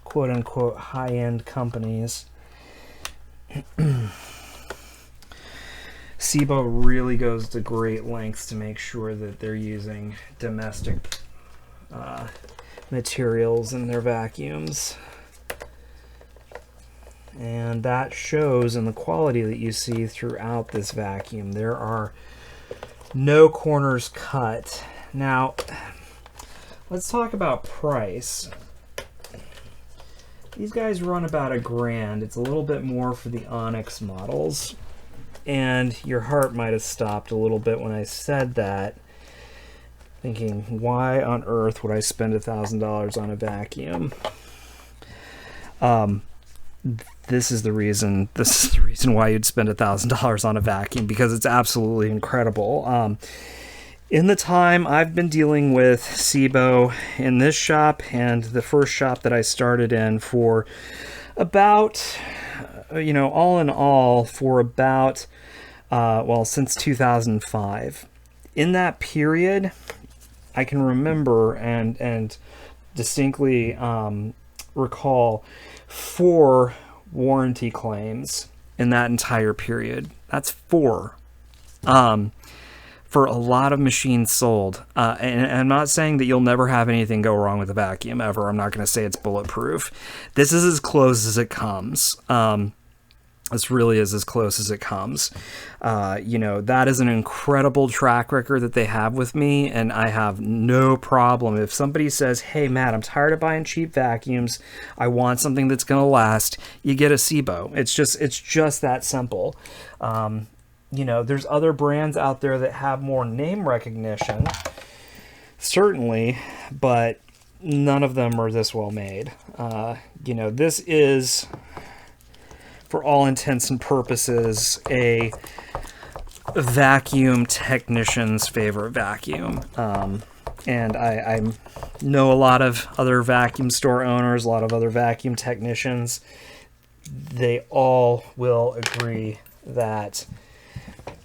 quote-unquote high-end companies. SEBO really goes to great lengths to make sure that they're using domestic materials in their vacuums. And that shows in the quality that you see throughout this vacuum. There are no corners cut. Now, let's talk about price. These guys run about $1,000. It's a little bit more for the Onyx models. And your heart might have stopped a little bit when I said that, thinking, why on earth would I spend $1,000 on a vacuum? This is the reason why you'd spend $1,000 on a vacuum, because it's absolutely incredible. In the time I've been dealing with SEBO in this shop and the first shop that I started in for about, you know, all in all, for about, well, since 2005. In that period, I can remember and distinctly recall 4 warranty claims in that entire period. That's 4. For a lot of machines sold. And I'm not saying that you'll never have anything go wrong with a vacuum ever. I'm not going to say it's bulletproof. This is as close as it comes. This really is as close as it comes. You know, that is an incredible track record that they have with me, and I have no problem. If somebody says, hey, Matt, I'm tired of buying cheap vacuums. I want something that's going to last. You get a SEBO. It's just that simple. You know, there's other brands out there that have more name recognition, certainly, but none of them are this well made. You know, this is, for all intents and purposes, a vacuum technician's favorite vacuum. And I know a lot of other vacuum store owners, a lot of other vacuum technicians. They all will agree that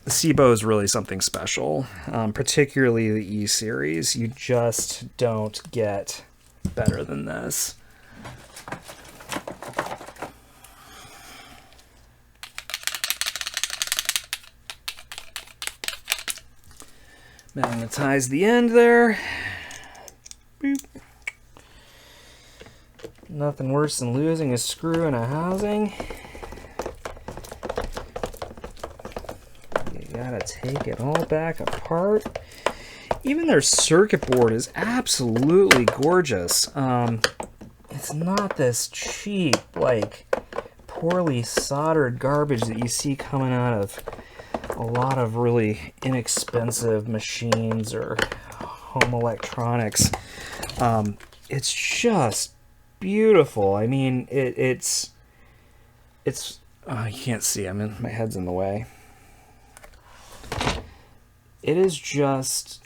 SEBO is really something special, particularly the E-Series. You just don't get better than this. Magnetize the end there. Boop. Nothing worse than losing a screw in a housing. Gotta take it all back apart. Even their circuit board is absolutely gorgeous. It's not this cheap, like, poorly soldered garbage that you see coming out of a lot of really inexpensive machines or home electronics. It's just beautiful. I mean, it's oh, you can't see. My head's in the way. It is just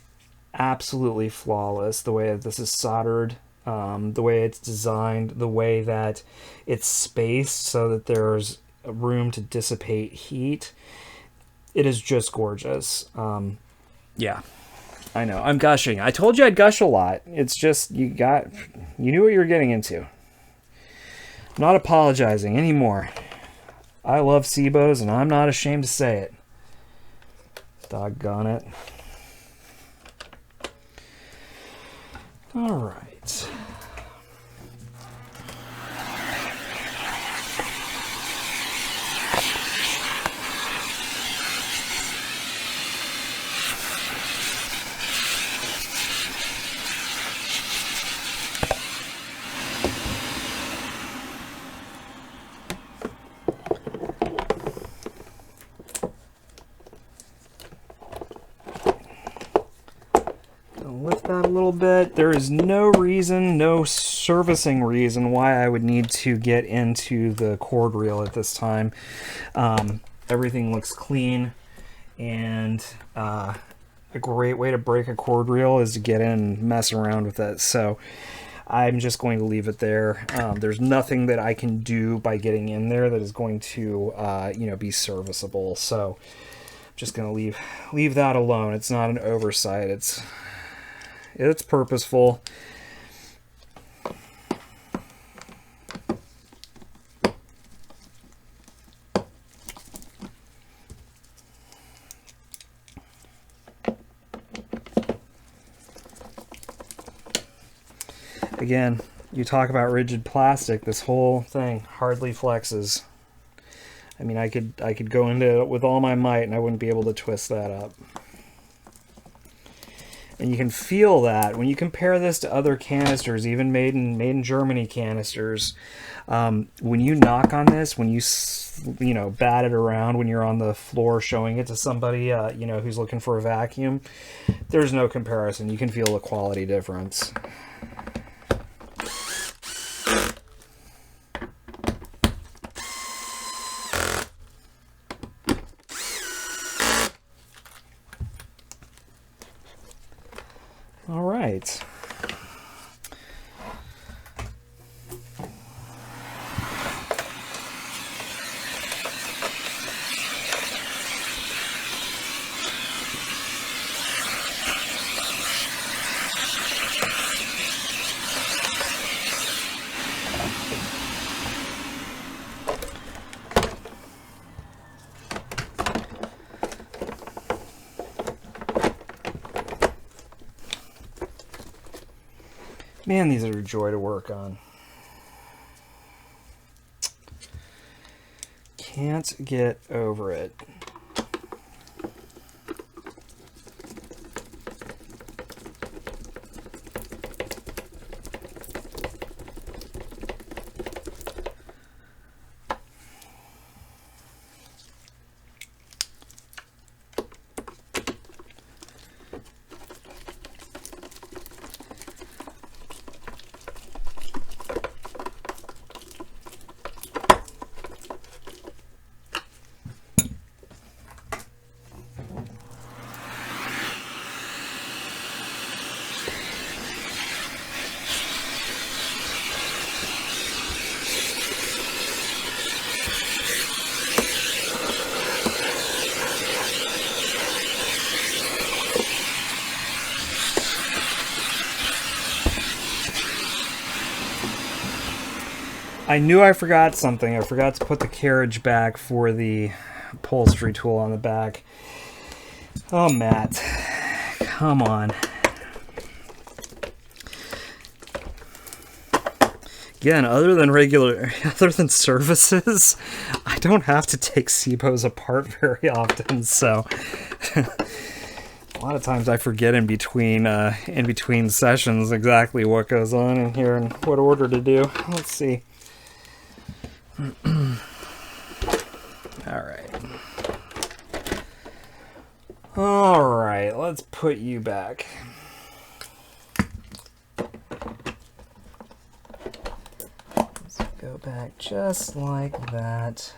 absolutely flawless, the way that this is soldered, the way it's designed, the way that it's spaced so that there's room to dissipate heat. It is just gorgeous. Yeah, I know. I'm gushing. I told you I'd gush a lot. It's just, you knew what you were getting into. I'm not apologizing anymore. I love SEBOs, and I'm not ashamed to say it. Doggone it. All right. little bit. There is no reason, no servicing reason why I would need to get into the cord reel at this time. Everything looks clean, and a great way to break a cord reel is to get in and mess around with it. So I'm just going to leave it there. There's nothing that I can do by getting in there that is going to, you know, be serviceable. So I'm just going to leave that alone. It's not an oversight. It's purposeful. Again, you talk about rigid plastic, this whole thing hardly flexes. I mean, I could go into it with all my might and I wouldn't be able to twist that up. And you can feel that when you compare this to other canisters, even made in Germany canisters. When you knock on this, when you know, bat it around when you're on the floor showing it to somebody, you know, who's looking for a vacuum, there's no comparison. You can feel the quality difference. All right. Man, these are a joy to work on. Can't get over it. I knew I forgot something. I forgot to put the carriage back for the upholstery tool on the back. Oh, Matt. Come on. Again, other than services, I don't have to take SEBOs apart very often, so a lot of times I forget in between sessions exactly what goes on in here and what order to do. Let's see. All right, let's put you back. Let's go back just like that.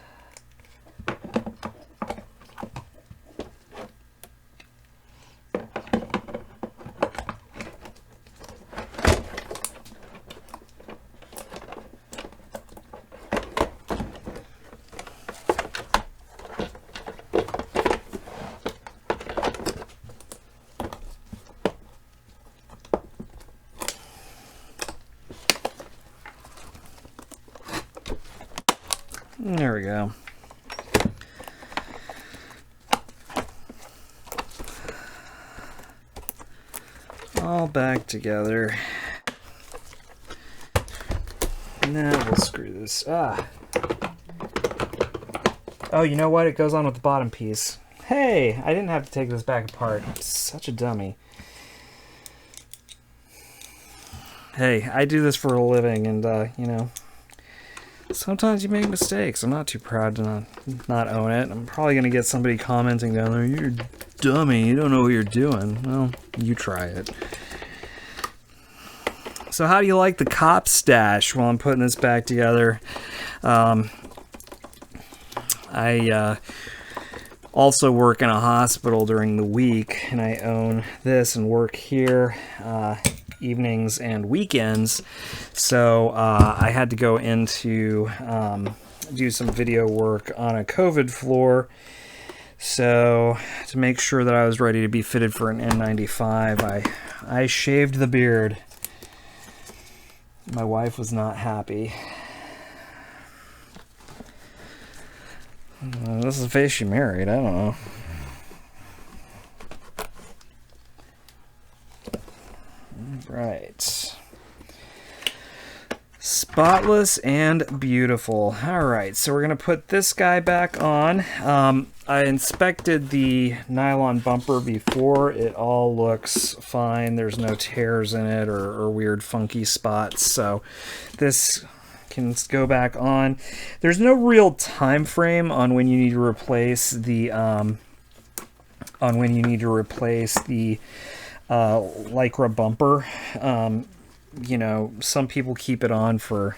There we go. All back together. Now we'll screw this. Oh, you know what? It goes on with the bottom piece. Hey, I didn't have to take this back apart. I'm such a dummy. Hey, I do this for a living, and, you know, sometimes you make mistakes. I'm not too proud to not own it. I'm probably going to get somebody commenting down there, "You're a dummy, you don't know what you're doing." Well, you try it. So how do you like the cop stash while I'm putting this back together? I also work in a hospital during the week, and I own this and work here evenings and weekends. So I had to go into do some video work on a COVID floor. So to make sure that I was ready to be fitted for an N95, I shaved the beard. My wife was not happy. This is the face she married. I don't know. Right. Spotless and beautiful. All right, so we're going to put this guy back on. I inspected the nylon bumper before. It all looks fine. There's no tears in it or weird funky spots. So this can go back on. There's no real time frame on when you need to replace the Lycra bumper. You know, some people keep it on for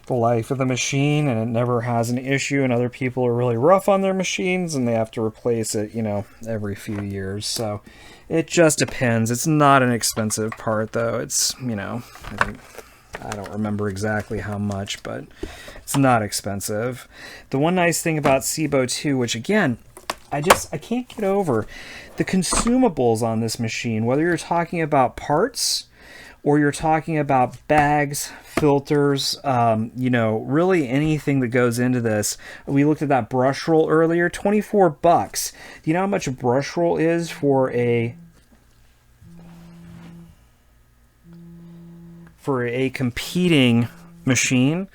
the life of the machine and it never has an issue, and other people are really rough on their machines and they have to replace it, you know, every few years. So it just depends. It's not an expensive part though. It's, you know, I don't remember exactly how much, but it's not expensive. The one nice thing about SEBO 2, which again, I can't get over, the consumables on this machine, whether you're talking about parts or you're talking about bags, filters, you know, really anything that goes into this. We looked at that brush roll earlier, 24 bucks. Do you know how much a brush roll is for a competing machine?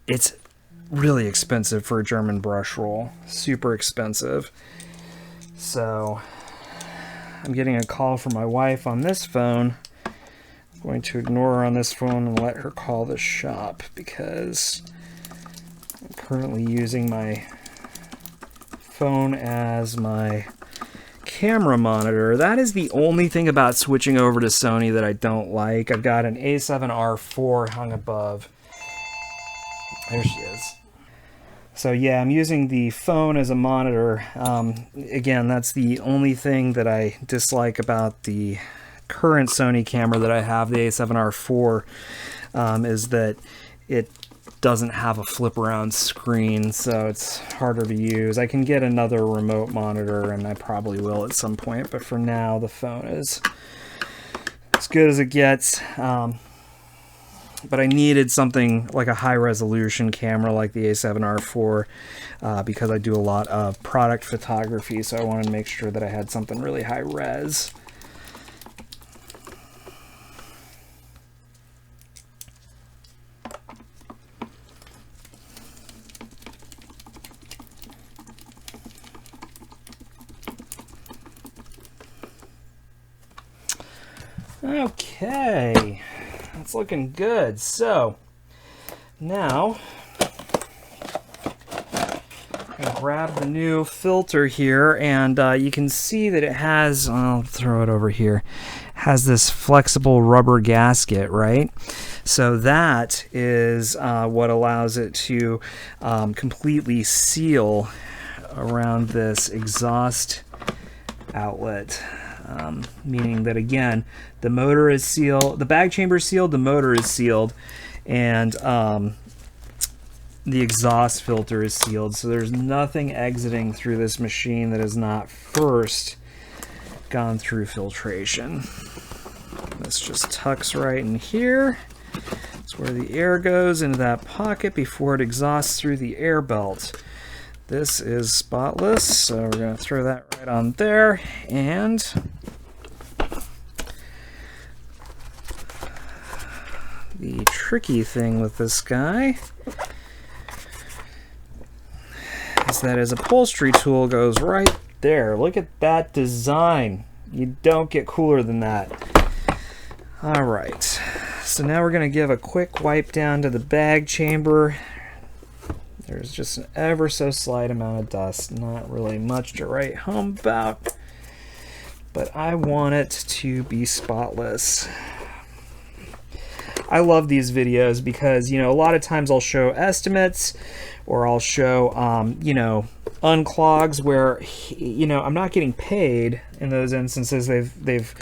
It's really expensive for a German brush roll. Super expensive. So I'm getting a call from my wife on this phone. I'm going to ignore her on this phone and let her call the shop because I'm currently using my phone as my camera monitor. That is the only thing about switching over to Sony that I don't like. I've got an A7R4 hung above. There she is. So yeah, I'm using the phone as a monitor. Again, that's the only thing that I dislike about the current Sony camera that I have, the A7R4, is that it doesn't have a flip around screen, so it's harder to use. I can get another remote monitor, and I probably will at some point, but for now, the phone is as good as it gets. But I needed something like a high-resolution camera like the A7R4 because I do a lot of product photography, so I wanted to make sure that I had something really high-res. Okay. It's looking good. So now I grab the new filter here, and you can see that it has, I'll throw it over here, has this flexible rubber gasket, right? So that is what allows it to completely seal around this exhaust outlet. Meaning that, again, the motor is sealed, the bag chamber is sealed, the motor is sealed, and the exhaust filter is sealed. So there's nothing exiting through this machine that has not first gone through filtration. This just tucks right in here. It's where the air goes into that pocket before it exhausts through the air belt. This is spotless, so we're going to throw that right on there, and the tricky thing with this guy is that his upholstery tool goes right there. Look at that design. You don't get cooler than that. All right, so now we're going to give a quick wipe down to the bag chamber. There's just an ever so slight amount of dust, not really much to write home about, but I want it to be spotless. I love these videos because, you know, a lot of times I'll show estimates or I'll show, you know, unclogs where, you know, I'm not getting paid in those instances. They've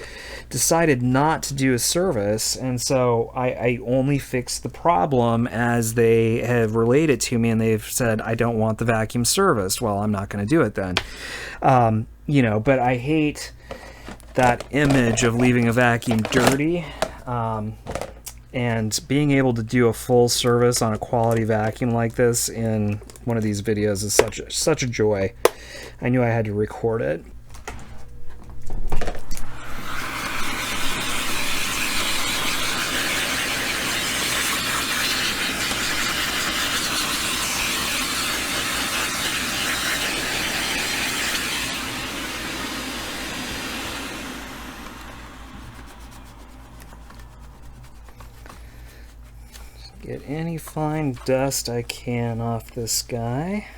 decided not to do a service, and so I only fix the problem as they have relayed it to me, and they've said, I don't want the vacuum serviced. Well, I'm not going to do it then. You know, but I hate that image of leaving a vacuum dirty. And being able to do a full service on a quality vacuum like this in one of these videos is such a joy. I knew I had to record it. Get any fine dust I can off this guy.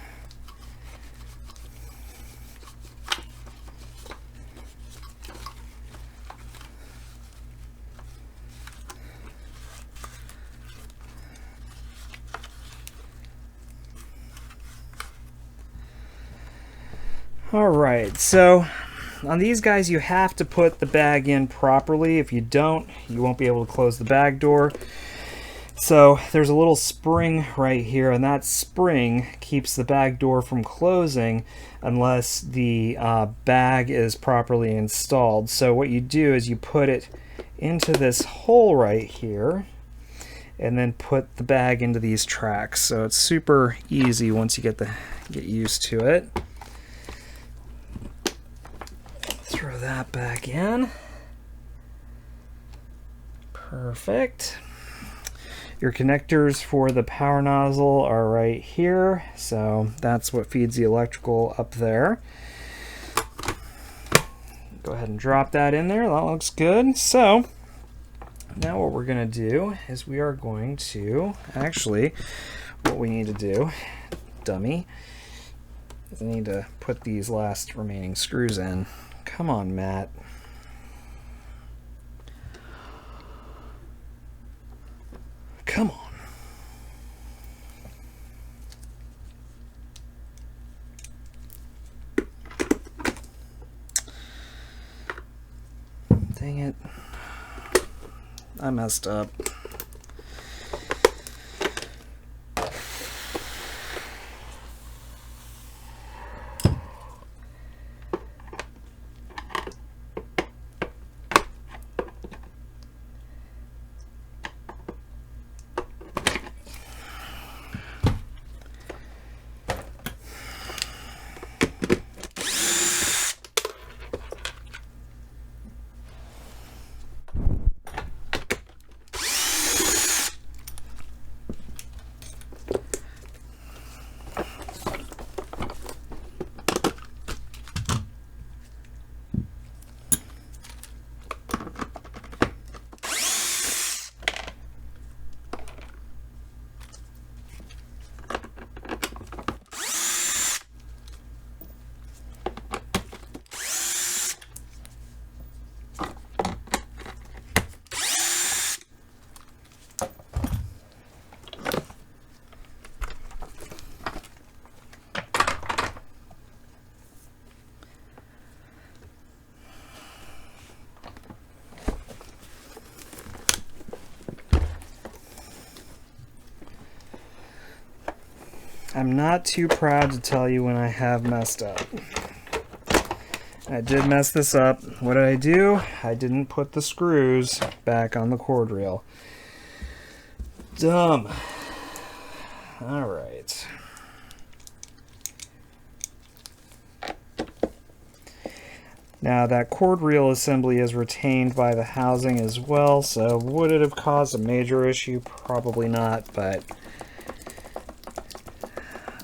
All right, so on these guys you have to put the bag in properly. If you don't, you won't be able to close the bag door. So there's a little spring right here, and that spring keeps the bag door from closing unless the bag is properly installed. So what you do is you put it into this hole right here and then put the bag into these tracks. So it's super easy once you get used to it. Throw that back in. Perfect. Your connectors for the power nozzle are right here, so that's what feeds the electrical up there. Go ahead and drop that in there. That looks good. So now what we're going to do is we are going to, actually, what we need to do, dummy, is I need to put these last remaining screws in. Come on, Matt. Come on. Dang it. I messed up. I'm not too proud to tell you when I have messed up. I did mess this up. What did I do? I didn't put the screws back on the cord reel. Dumb. All right. Now that cord reel assembly is retained by the housing as well, so would it have caused a major issue? Probably not, but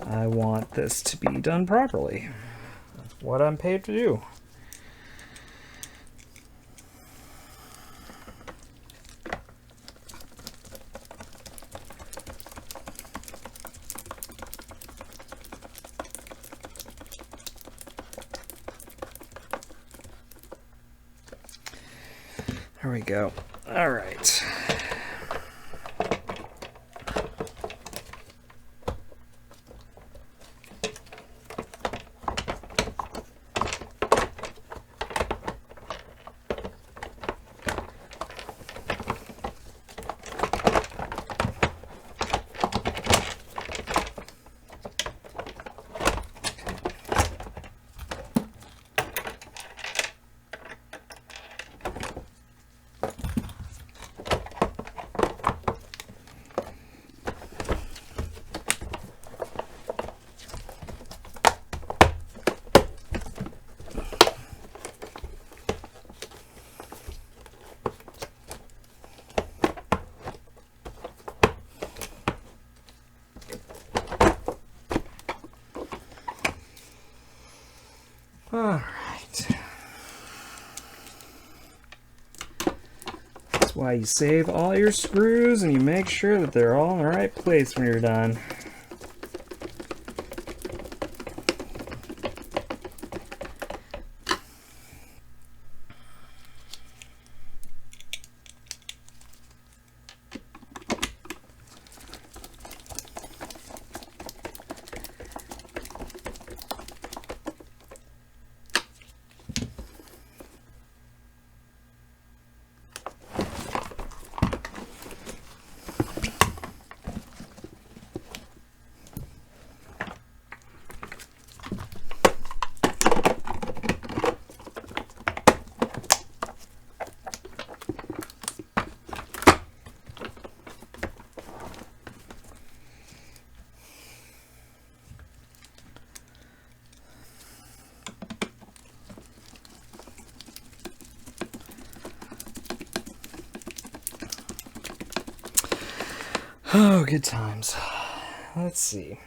I want this to be done properly. That's what I'm paid to do. There we go. All right. All right. That's why you save all your screws and you make sure that they're all in the right place when you're done. Oh, good times. Let's see.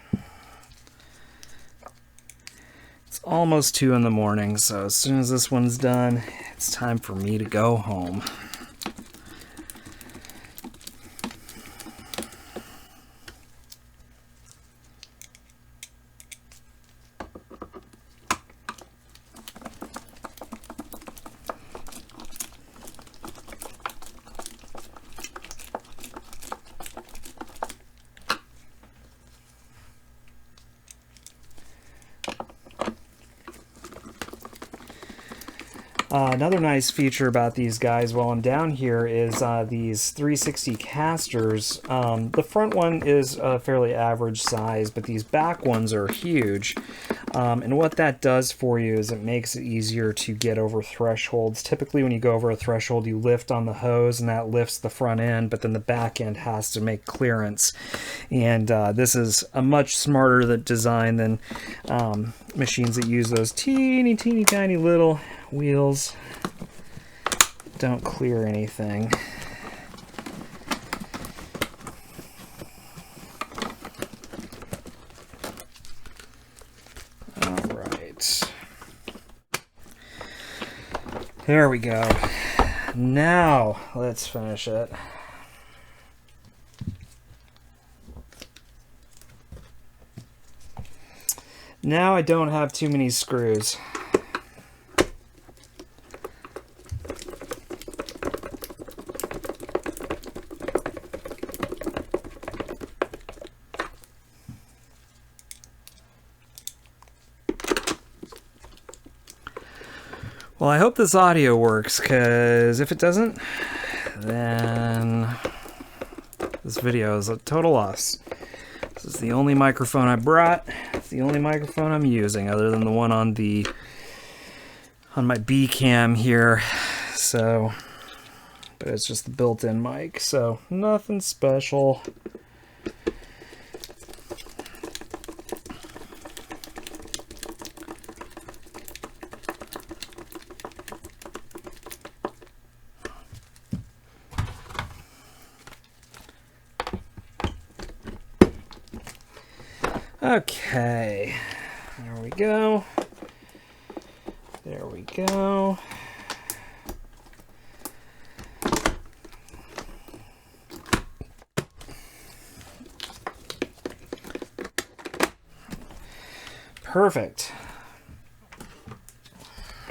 It's almost 2 in the morning, so as soon as this one's done, it's time for me to go home. Another nice feature about these guys while I'm down here is these 360 casters. The front one is a fairly average size, but these back ones are huge. And what that does for you is it makes it easier to get over thresholds. Typically when you go over a threshold, you lift on the hose and that lifts the front end, but then the back end has to make clearance. And this is a much smarter design than machines that use those teeny tiny little wheels. Don't clear anything. All right. There we go. Now let's finish it. Now I don't have too many screws. Well, I hope this audio works, because if it doesn't, then this video is a total loss. This is the only microphone I brought. It's the only microphone I'm using, other than the one on my B cam here. So, but it's just the built-in mic, so nothing special. Okay, there we go. There we go. Perfect.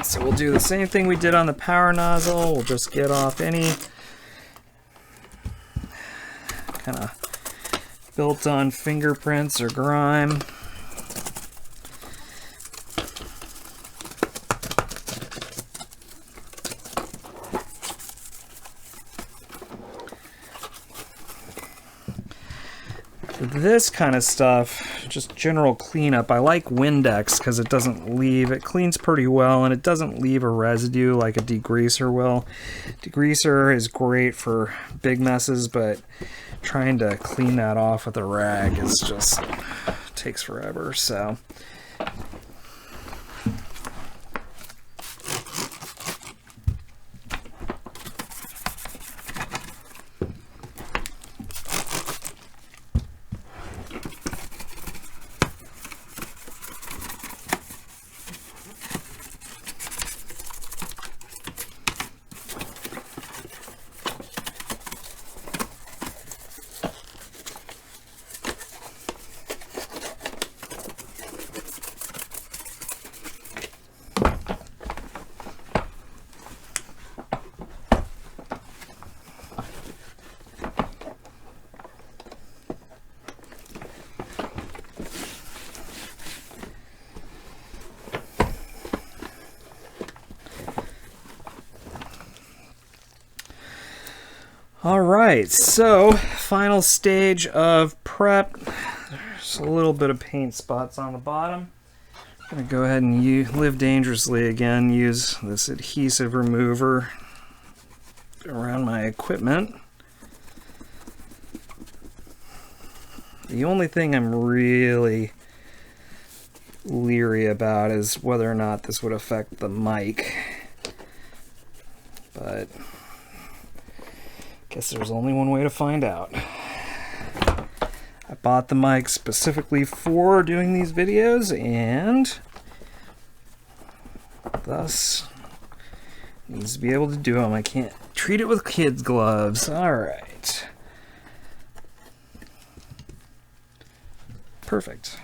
So we'll do the same thing we did on the power nozzle. We'll just get off any kind of built-on fingerprints or grime. This kind of stuff, just general cleanup, I like Windex because it cleans pretty well and it doesn't leave a residue like a degreaser will. Degreaser is great for big messes, but trying to clean that off with a rag is just takes forever. So All right, so final stage of prep. There's a little bit of paint spots on the bottom. I'm gonna go ahead and live dangerously again, use this adhesive remover around my equipment. The only thing I'm really leery about is whether or not this would affect the mic. But I guess there's only one way to find out. I bought the mic specifically for doing these videos and thus needs to be able to do them. I can't treat it with kids' gloves. All right. Perfect.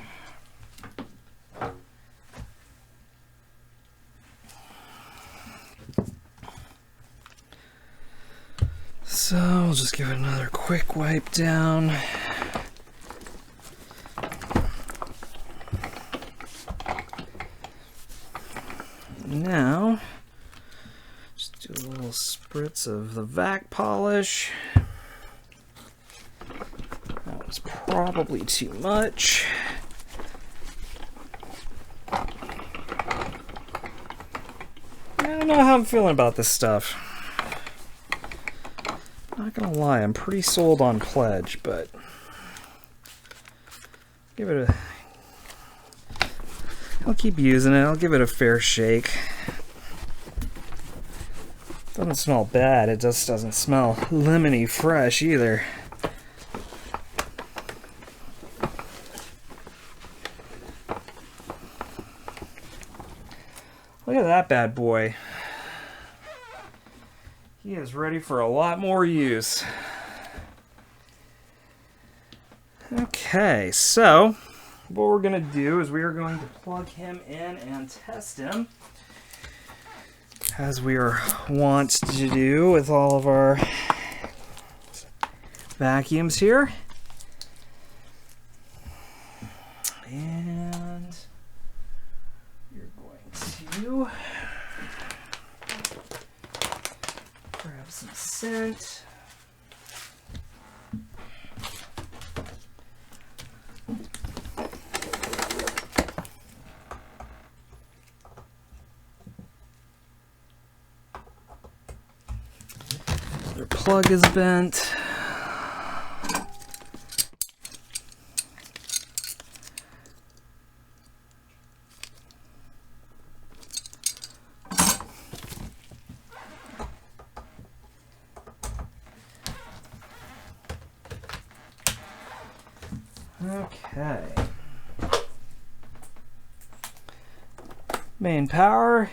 So I'll just give it another quick wipe down. Now, just do a little spritz of the vac polish. That was probably too much. I don't know how I'm feeling about this stuff. Not gonna lie, I'm pretty sold on Pledge, but give it a... I'll keep using it. I'll give it a fair shake. Doesn't smell bad. It just doesn't smell lemony fresh either. Look at that bad boy. He is ready for a lot more use. Okay, so what we're going to do is we are going to plug him in and test him, as we are wont to do with all of our vacuums here. And you're going to grab some scent. Their plug is bent. Okay. Main power.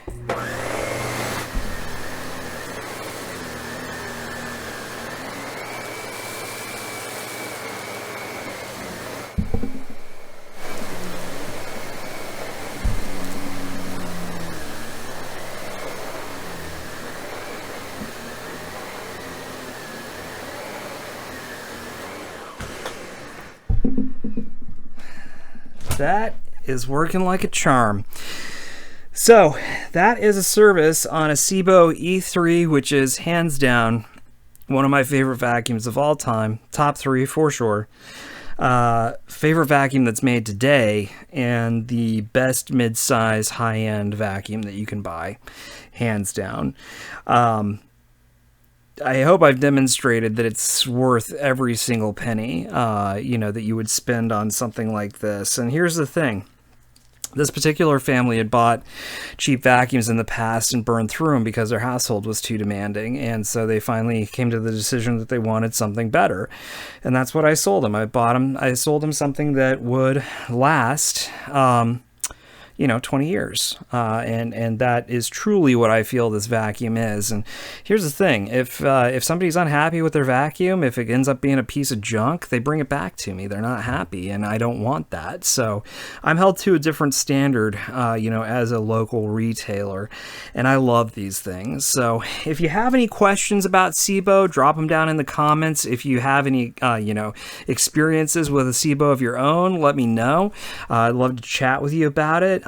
That is working like a charm. So that is a service on a SEBO E3, which is hands down one of my favorite vacuums of all time. Top 3 for sure. Favorite vacuum that's made today, and the best mid-size high-end vacuum that you can buy, hands down. I hope I've demonstrated that it's worth every single penny, that you would spend on something like this. And here's the thing. This particular family had bought cheap vacuums in the past and burned through them because their household was too demanding. And so they finally came to the decision that they wanted something better. And that's what I sold them. I sold them something that would last, 20 years. And that is truly what I feel this vacuum is. And here's the thing. If somebody's unhappy with their vacuum, if it ends up being a piece of junk, they bring it back to me. They're not happy, and I don't want that. So I'm held to a different standard, as a local retailer, and I love these things. So if you have any questions about SEBO, drop them down in the comments. If you have any, experiences with a SEBO of your own, let me know. I'd love to chat with you about it.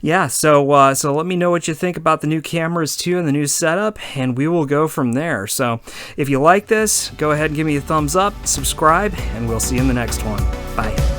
Yeah, so let me know what you think about the new cameras too and the new setup, and we will go from there. So if you like this, go ahead and give me a thumbs up, subscribe, and we'll see you in the next one. Bye.